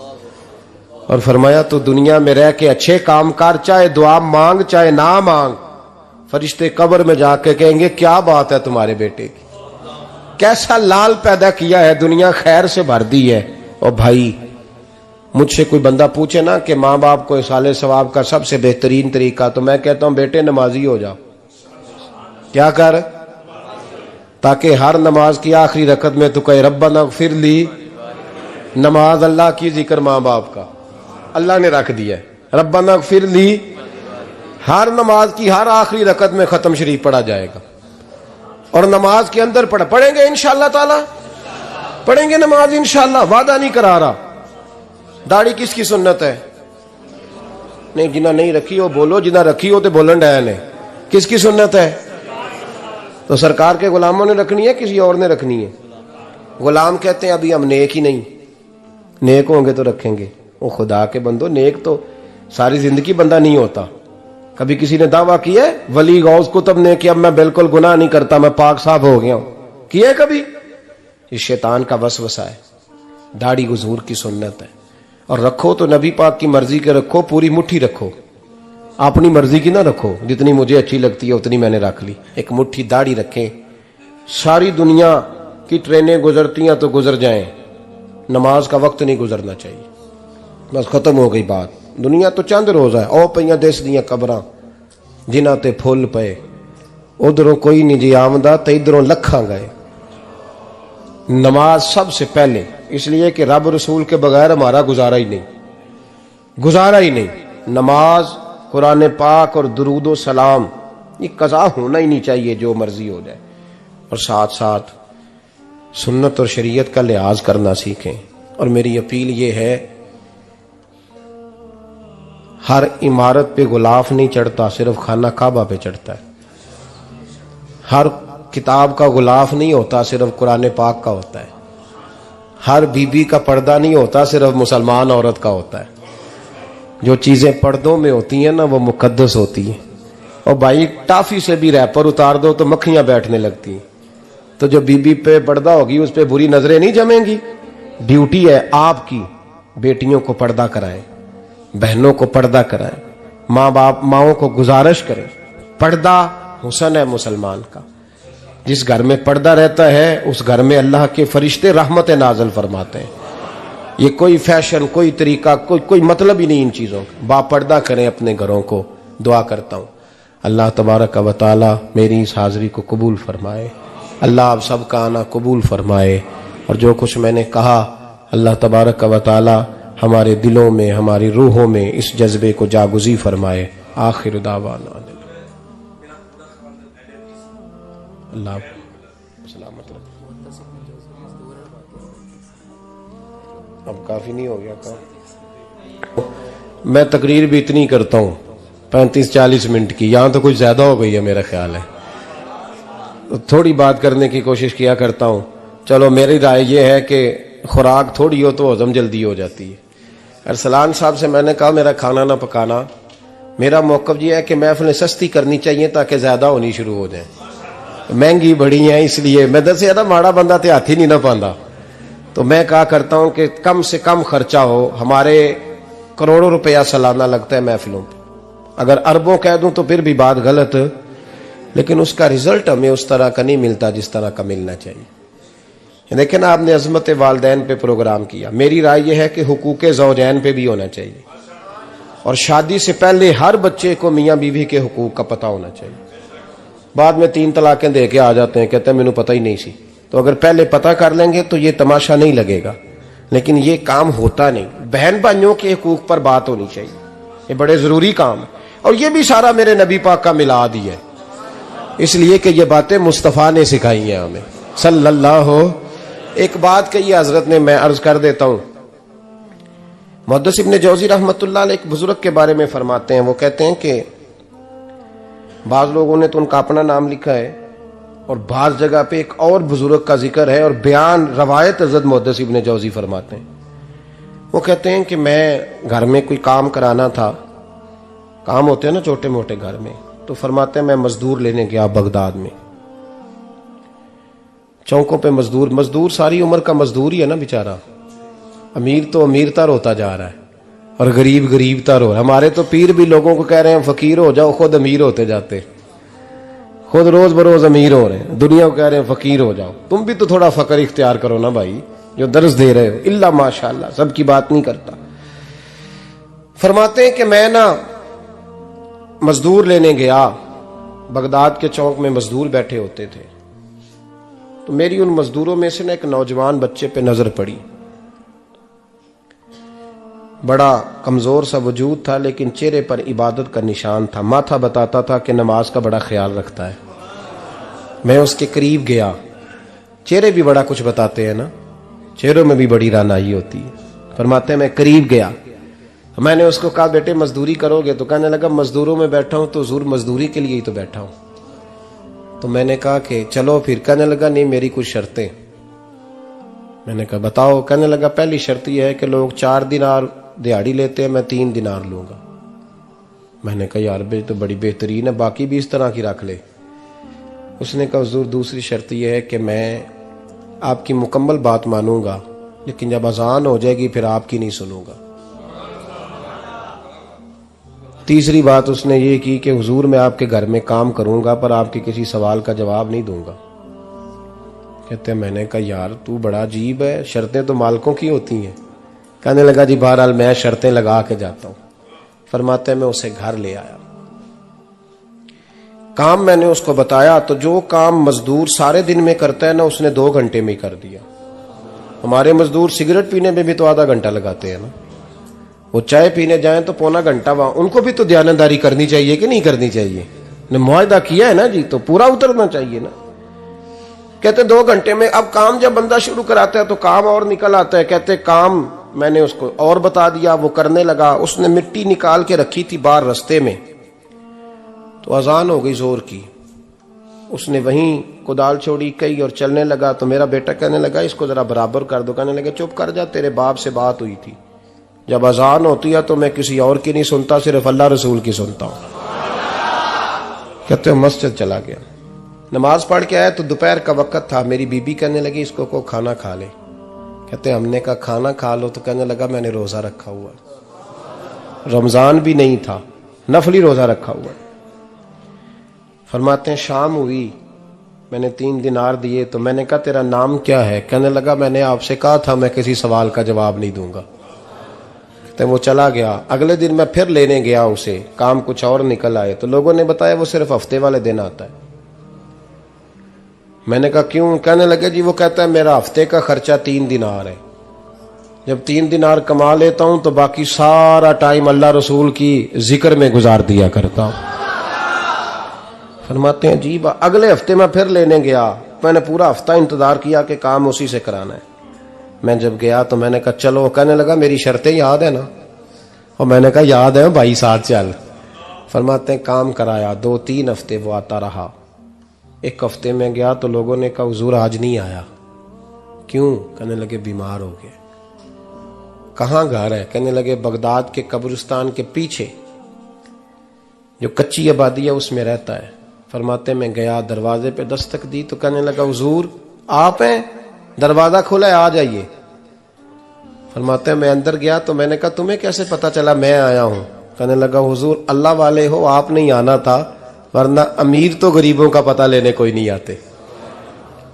और फरमाया तो दुनिया में रह के अच्छे काम कर, चाहे दुआ मांग चाहे ना मांग, फरिश्ते कब्र में जाके कहेंगे क्या बात है तुम्हारे बेटे की, कैसा लाल पैदा किया है, दुनिया खैर से भर दी है। और भाई मुझसे कोई बंदा पूछे ना कि माँ बाप को इसाले सवाब का सबसे बेहतरीन तरीका, तो मैं कहता हूं बेटे नमाजी हो जाओ। क्या कर, ताकि हर नमाज की आखिरी रकत में तो कहे रब्बना इग़फिर ली। नमाज अल्लाह की, जिक्र माँ बाप का, अल्लाह ने रख दिया है। रब्बना इग़फिर ली हर नमाज की हर आखिरी रकत में खत्म शरीफ पढ़ा जाएगा। और नमाज के अंदर पढ़ेंगे इंशाअल्लाह ताला, पढ़ेंगे नमाज इंशाअल्लाह, वादा नहीं करा रहा। दाढ़ी किसकी सुन्नत है? नहीं, जिन्हें नहीं रखी हो बोलो, जिन्हें रखी हो तो बोलन डाया ने। किसकी सुन्नत है? तो सरकार के गुलामों ने रखनी है, किसी और ने रखनी है? गुलाम कहते हैं अभी हम नेक ही नहीं, नेक होंगे तो रखेंगे। वो खुदा के बंदो, नेक तो सारी जिंदगी बंदा नहीं होता। कभी किसी ने दावा किया है वली गौस कुतुब ने कि अब मैं बिल्कुल गुनाह नहीं करता, मैं पाक साफ हो गया हूं? किया कभी? इस शैतान का वसवसा है। दाढ़ी हुजूर की सुन्नत है, और रखो तो नबी पाक की मर्जी के रखो, पूरी मुट्ठी रखो, अपनी मर्जी की ना रखो। जितनी मुझे अच्छी लगती है उतनी मैंने रख ली। एक मुट्ठी दाढ़ी रखें, सारी दुनिया की ट्रेनें गुजरती हैं तो गुजर जाएं, नमाज का वक्त नहीं गुजरना चाहिए। बस खत्म हो गई बात। दुनिया तो चंद रोज है, ओ पईयां दिस दियां कबरां जिन्हां ते फुल पे, उधरों कोई नहीं जी आमदा ते इधरों लखां गए। नमाज सबसे पहले, इसलिए कि रब रसूल के बगैर हमारा गुजारा ही नहीं, गुजारा ही नहीं। नमाज, कुरान पाक और दुरूद सलाम, ये कज़ा होना ही नहीं चाहिए, जो मर्जी हो जाए। और साथ साथ सुन्नत और शरीयत का लिहाज करना सीखें। और मेरी अपील ये है, हर इमारत पे गुलाफ नहीं चढ़ता, सिर्फ खाना काबा पे चढ़ता है। हर किताब का गुलाफ नहीं होता, सिर्फ कुरान पाक का होता है। हर बीबी का पर्दा नहीं होता, सिर्फ मुसलमान औरत का होता है। जो चीजें पर्दों में होती हैं ना, वो मुकद्दस होती हैं। और भाई टाफी से भी रैपर उतार दो तो मक्खियां बैठने लगती हैं। तो जो बीबी पे पर्दा होगी उस पे बुरी नजरें नहीं जमेंगी। ड्यूटी है आपकी, बेटियों को पर्दा कराएं, बहनों को पर्दा कराएं, माँ बाप माओं को गुजारिश करें। पर्दा हुस्न है मुसलमान का। जिस घर में पर्दा रहता है उस घर में अल्लाह के फरिश्ते रहमत नाज़िल फरमाते हैं। ये कोई फैशन, कोई तरीका, कोई मतलब ही नहीं इन चीज़ों का। बापर्दा करें अपने घरों को। दुआ करता हूँ अल्लाह तबारक व तआला मेरी इस हाज़िरी को कबूल फरमाए। अल्लाह आप सबका आना कबूल फरमाए। और जो कुछ मैंने कहा, अल्लाह तबारक व तआला हमारे दिलों में, हमारी रूहों में इस जज्बे को जागुज़ी फरमाए। आखिर दावाना अल्लाह सलामत रखे। अब काफी नहीं हो गया काम? मैं तकरीर भी इतनी करता हूँ 35-40 मिनट की, यहां तो कुछ ज्यादा हो गई है मेरा ख्याल है। तो थोड़ी बात करने की कोशिश किया करता हूँ। चलो मेरी राय यह है कि खुराक थोड़ी हो तो हजम जल्दी हो जाती है। अरसलान साहब से मैंने कहा मेरा खाना ना पकाना। मेरा मौक़िफ़ ये है कि महफ़िलें सस्ती करनी चाहिए ताकि ज्यादा होनी शुरू हो जाए। महंगी बड़ी है, इसलिए मैं दसिया था माड़ा बंदा तो हाथ ही नहीं ना पाता। तो मैं कहा करता हूं कि कम से कम खर्चा हो। हमारे करोड़ों रुपया सालाना लगता है महफिलों पर, अगर अरबों कह दूं तो फिर भी बात गलत, लेकिन उसका रिजल्ट हमें उस तरह का नहीं मिलता जिस तरह का मिलना चाहिए। लेकिन आपने अजमत वालदैन पे प्रोग्राम किया। मेरी राय यह है कि हुकूके ज़ौजैन पे भी होना चाहिए, और शादी से पहले हर बच्चे को मियाँ बीवी के हुकूक का पता होना चाहिए। बाद में 3 तलाकें दे के आ जाते हैं, कहते हैं मैंने पता ही नहीं सी। तो अगर पहले पता कर लेंगे तो ये तमाशा नहीं लगेगा, लेकिन ये काम होता नहीं। बहन भाइयों के हुकूक पर बात होनी चाहिए, ये बड़े जरूरी काम है। और ये भी सारा मेरे नबी पाक का मिलाद ही है, इसलिए कि ये बातें मुस्तफ़ा ने सिखाई हैं हमें सल्लल्लाहु। एक बात कही हजरत ने, मैं अर्ज कर देता हूं। मुहद्दिस इब्न जौज़ी रहमतुल्लाह अलैह एक बुजुर्ग के बारे में फरमाते हैं, वो कहते हैं कि बाज लोगों ने तो उनका अपना नाम लिखा है, और बाज जगह पे एक और बुजुर्ग का जिक्र है, और बयान रवायत हज़रत मुहद्दिस इब्न जौज़ी फरमाते हैं। वो कहते हैं कि मैं घर में कोई काम कराना था, काम होते हैं ना छोटे मोटे घर में, तो फरमाते हैं मैं मजदूर लेने गया बगदाद में। चौकों पे मजदूर सारी उम्र का मजदूर ही है ना बेचारा। अमीर तो अमीरतर होता जा रहा है और गरीब गरीबतर हो। हमारे तो पीर भी लोगों को कह रहे हैं फकीर हो जाओ, खुद अमीर होते जाते, खुद रोज बरोज अमीर हो रहे हैं, दुनिया को कह रहे हैं फकीर हो जाओ। तुम भी तो थोड़ा फकर इख्तियार करो ना भाई, जो दर्ज दे रहे हो। इल्ला माशाअल्लाह, सबकी बात नहीं करता। फरमाते हैं कि मैं ना मजदूर लेने गया, बगदाद के चौक में मजदूर बैठे होते थे, तो मेरी उन मजदूरों में से ना एक नौजवान बच्चे पे नजर पड़ी। बड़ा कमजोर सा वजूद था, लेकिन चेहरे पर इबादत का निशान था। माथा बताता था कि नमाज का बड़ा ख्याल रखता है। मैं उसके करीब गया, चेहरे भी बड़ा कुछ बताते हैं ना, चेहरों में भी बड़ी रानाई होती है। फरमाते हैं मैं करीब गया, मैंने उसको कहा बेटे मजदूरी करोगे? तो कहने लगा मजदूरों में बैठा हूं तो हुजूर मजदूरी के लिए ही तो बैठा हूं। तो मैंने कहा कि चलो फिर। कहने लगा नहीं मेरी कुछ शर्तें। मैंने कहा बताओ? कहने लगा पहली शर्त यह है कि लोग 4 दिनार दिहाड़ी लेते हैं, मैं 3 दिनार लूंगा। मैंने कहा यार बे तो बड़ी बेहतरीन है, बाकी भी इस तरह की रख ले। उसने कहा हुजूर दूसरी शर्त यह है कि मैं आपकी मुकम्मल बात मानूंगा, लेकिन जब अजान हो जाएगी फिर आपकी नहीं सुनूंगा। तीसरी बात उसने ये की कि हुजूर मैं आपके घर में काम करूंगा पर आपके किसी सवाल का जवाब नहीं दूंगा। कहते हैं मैंने कहा यार तू बड़ा अजीब है, शर्तें तो मालिकों की होती हैं। कहने लगा जी बहरहाल मैं शर्तें लगा के जाता हूं। फरमाते मैं उसे घर ले आया, काम मैंने उसको बताया, तो जो काम मजदूर सारे दिन में करता है ना उसने 2 घंटे में कर दिया। हमारे मजदूर सिगरेट पीने में भी तो आधा घंटा लगाते हैं ना, वो चाय पीने जाएं तो पौना घंटा वहां। उनको भी तो दयानतदारी करनी चाहिए कि नहीं करनी चाहिए? ने मुआहदा किया है ना जी, तो पूरा उतरना चाहिए ना। कहते 2 घंटे में। अब काम जब बंदा शुरू कराता है तो काम और निकल आता है। कहते काम मैंने उसको और बता दिया, वो करने लगा। उसने मिट्टी निकाल के रखी थी बाहर रास्ते में, तो अजान हो गई जोर की। उसने वहीं कुदाल छोड़ी कई और चलने लगा। तो मेरा बेटा कहने लगा इसको जरा बराबर कर दो। कहने लगे चुप कर जा, तेरे बाप से बात हुई थी, जब अजान होती है तो मैं किसी और की नहीं सुनता, सिर्फ अल्लाह रसूल की सुनता हूं। कहते मस्जिद चला गया, नमाज पढ़ के आया तो दोपहर का वक्त था। मेरी बीबी कहने लगी इसको को खाना खा ले। कहते हमने कहा खाना खा लो, तो कहने लगा मैंने रोजा रखा हुआ, रमजान भी नहीं था, नफली रोजा रखा हुआ। फरमाते हैं शाम हुई, मैंने 3 दिनार दिए। तो मैंने कहा तेरा नाम क्या है? कहने लगा मैंने आपसे कहा था मैं किसी सवाल का जवाब नहीं दूंगा। कहते वो चला गया। अगले दिन मैं फिर लेने गया उसे, काम कुछ और निकल आए। तो लोगों ने बताया वो सिर्फ हफ्ते वाले दिन आता है। मैंने कहा क्यों? कहने लगे जी वो कहता है मेरा हफ्ते का खर्चा 3 दिनार है, जब 3 दिनार कमा लेता हूं तो बाकी सारा टाइम अल्लाह रसूल की जिक्र में गुजार दिया करता हूं। फरमाते हैं अजीब। अगले हफ्ते मैं फिर लेने गया, मैंने पूरा हफ्ता इंतजार किया कि काम उसी से कराना है। मैं जब गया तो मैंने कहा चलो। कहने लगा मेरी शर्तें याद है ना? और मैंने कहा याद है भाई साथ चल। फरमाते हैं काम कराया, 2-3 हफ्ते वो आता रहा। एक हफ्ते में गया तो लोगों ने कहा हुजूर आज नहीं आया। क्यों? कहने लगे बीमार हो गए। कहाँ घर है? कहने लगे बगदाद के कब्रिस्तान के पीछे जो कच्ची आबादी है उसमें रहता है। फरमाते मैं गया, दरवाजे पे दस्तक दी तो कहने लगा हुजूर आप हैं? दरवाजा खुला है, आ जाइए। फरमाते मैं अंदर गया तो मैंने कहा तुम्हें कैसे पता चला मैं आया हूं? कहने लगा हुजूर अल्लाह वाले हो, आप नहीं आना था, वरना अमीर तो गरीबों का पता लेने कोई नहीं आते।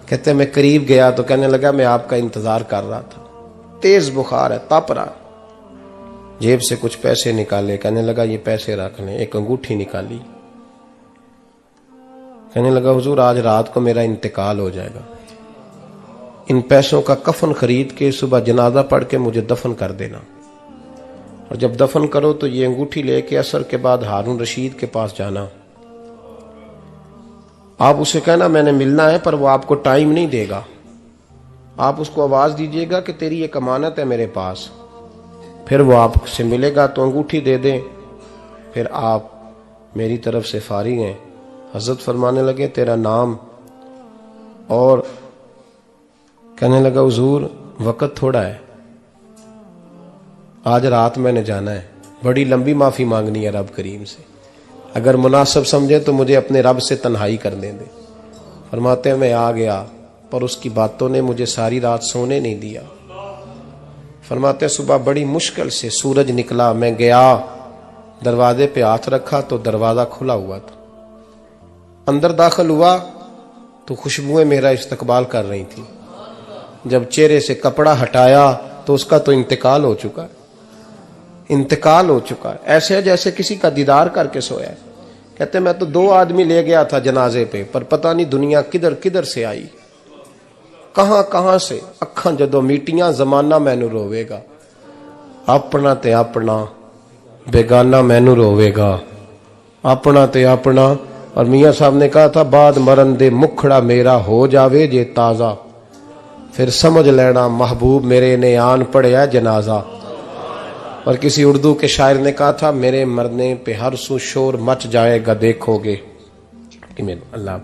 कहते मैं करीब गया तो कहने लगा मैं आपका इंतजार कर रहा था, तेज बुखार है, तप रहा। जेब से कुछ पैसे निकाले, कहने लगा ये पैसे रख लें। एक अंगूठी निकाली, कहने लगा हुजूर आज रात को मेरा इंतकाल हो जाएगा, इन पैसों का कफन खरीद के सुबह जनाजा पढ़ के मुझे दफन कर देना, और जब दफन करो तो ये अंगूठी लेके असर के बाद हारून रशीद के पास जाना। आप उसे कहना मैंने मिलना है, पर वो आपको टाइम नहीं देगा। आप उसको आवाज दीजिएगा कि तेरी एक अमानत है मेरे पास, फिर वो आपसे मिलेगा तो अंगूठी दे दें, फिर आप मेरी तरफ से फारिग हैं। हजरत फरमाने लगे तेरा नाम? और कहने लगा हुजूर वक्त थोड़ा है, आज रात मैंने जाना है, बड़ी लंबी माफी मांगनी है रब करीम से, अगर मुनासिब समझे तो मुझे अपने रब से तन्हाई करने दे। फरमाते हैं मैं आ गया, पर उसकी बातों ने मुझे सारी रात सोने नहीं दिया। फरमाते हैं सुबह बड़ी मुश्किल से सूरज निकला, मैं गया, दरवाजे पे हाथ रखा तो दरवाजा खुला हुआ था। अंदर दाखिल हुआ तो खुशबुएं मेरा इस्तकबाल कर रही थी। जब चेहरे से कपड़ा हटाया तो उसका तो इंतकाल हो चुका है, इंतकाल हो चुका है, ऐसे जैसे किसी का दीदार करके सोया है। कहते मैं तो 2 आदमी ले गया था जनाजे पे, पर पता नहीं दुनिया किधर किधर से आई, कहां कहां से। अखां जदों मीटियां जमाना मैनू रोवेगा, अपना ते अपना बेगाना मैनू रोवेगा, अपना ते अपना। और मियां साहब ने कहा था बाद मरन दे मुखड़ा मेरा हो जावे जे ताजा, फिर समझ लेना महबूब मेरे ने आन पड़िया जनाजा। और किसी उर्दू के शायर ने कहा था मेरे मरने पे हर सू शोर मच जाएगा देखोगे, अल्लाह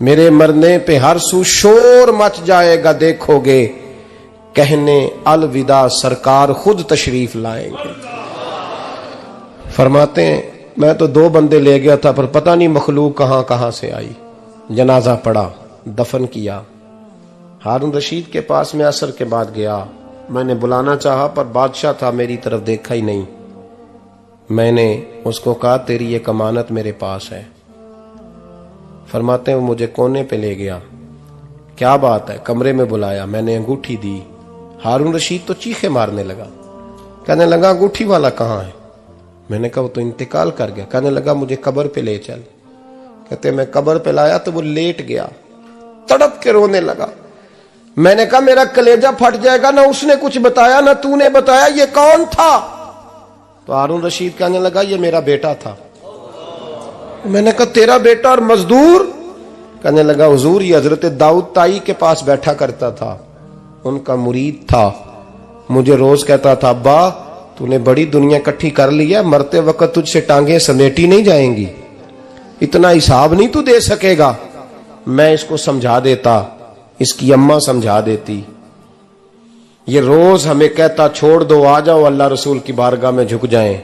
मेरे मरने पे हर सू शोर मच जाएगा देखोगे, कहने अलविदा सरकार खुद तशरीफ लाएंगे। फरमाते हैं मैं तो 2 बंदे ले गया था, पर पता नहीं मखलूक कहां कहां से आई। जनाजा पड़ा, दफन किया। हारून रशीद के पास में असर के बाद गया, मैंने बुलाना चाहा पर बादशाह था, मेरी तरफ देखा ही नहीं। मैंने उसको कहा तेरी एक अमानत मेरे पास है। फरमाते हैं वो मुझे कोने पे ले गया, क्या बात है, कमरे में बुलाया, मैंने अंगूठी दी। हारून रशीद तो चीखे मारने लगा, कहने लगा अंगूठी वाला कहाँ है? मैंने कहा वो तो इंतकाल कर गया। कहने लगा मुझे कब्र पे ले चल। कहते मैं कब्र पे लाया तो वो लेट गया, तड़प के रोने लगा। मैंने कहा मेरा कलेजा फट जाएगा, ना उसने कुछ बताया ना तूने बताया, ये कौन था? तो हारून रशीद कहने लगा ये मेरा बेटा था। मैंने कहा तेरा बेटा और मजदूर? कहने लगा हुजूर ये हजरत दाऊद ताई के पास बैठा करता था, उनका मुरीद था, मुझे रोज कहता था अब्बा तूने बड़ी दुनिया इकट्ठी कर ली है, मरते वक्त तुझसे टांगे समेटी नहीं जाएंगी, इतना हिसाब नहीं तू दे सकेगा। मैं इसको समझा देता, इसकी अम्मा समझा देती। ये रोज हमें कहता छोड़ दो आ जाओ अल्लाह रसूल की बारगाह में झुक जाएं,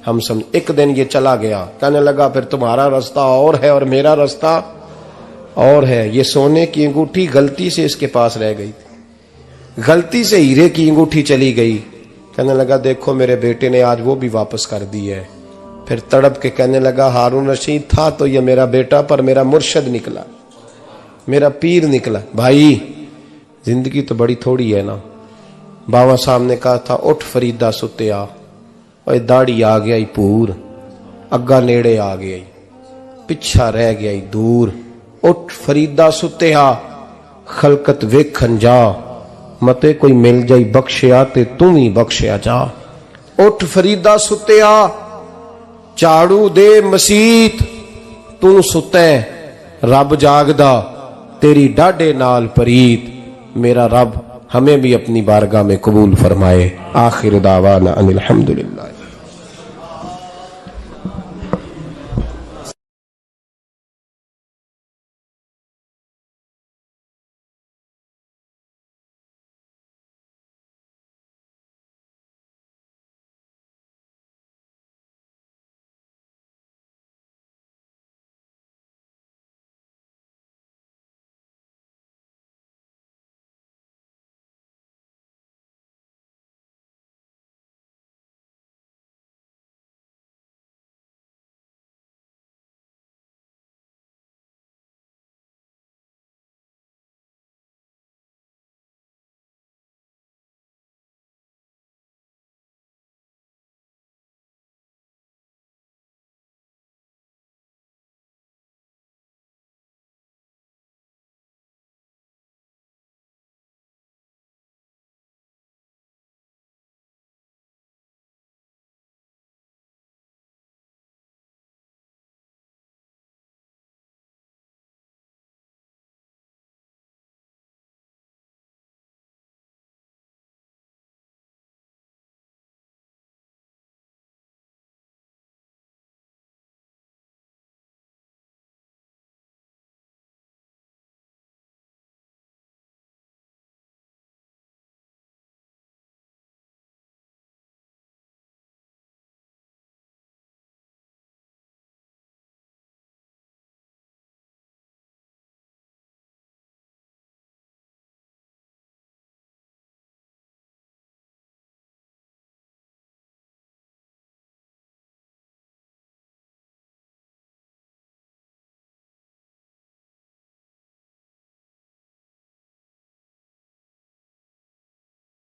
हम समझ। एक दिन ये चला गया, कहने लगा फिर तुम्हारा रास्ता और है और मेरा रास्ता और है। ये सोने की अंगूठी गलती से इसके पास रह गई थी, गलती से हीरे की अंगूठी चली गई। कहने लगा देखो मेरे बेटे ने आज वो भी वापस कर दी है। फिर तड़प के कहने लगा हारून रशीद था तो ये मेरा बेटा, पर मेरा मुर्शद निकला, मेरा पीर निकला। भाई जिंदगी तो बड़ी थोड़ी है ना। बाबा साहब ने कहा था उठ फरीदा सुत्या, और दाढ़ी आ गया पूर, अग्गा नेड़े आ गया, पिछा रह गया दूर। उठ फरीदा सुत्या खलकत वेखन जा, मते कोई मिल जाई बख्शिया ते तू ही बख्शिया जा। उठ फरीदा सुत्या झाड़ू दे मसीत, तू सुते रब जागदा तेरी डाडे नाल परीत। मेरा रब हमें भी अपनी बारगाह में कबूल फरमाए। आखिर दावाना अनिल हम्दुलिल्लाह।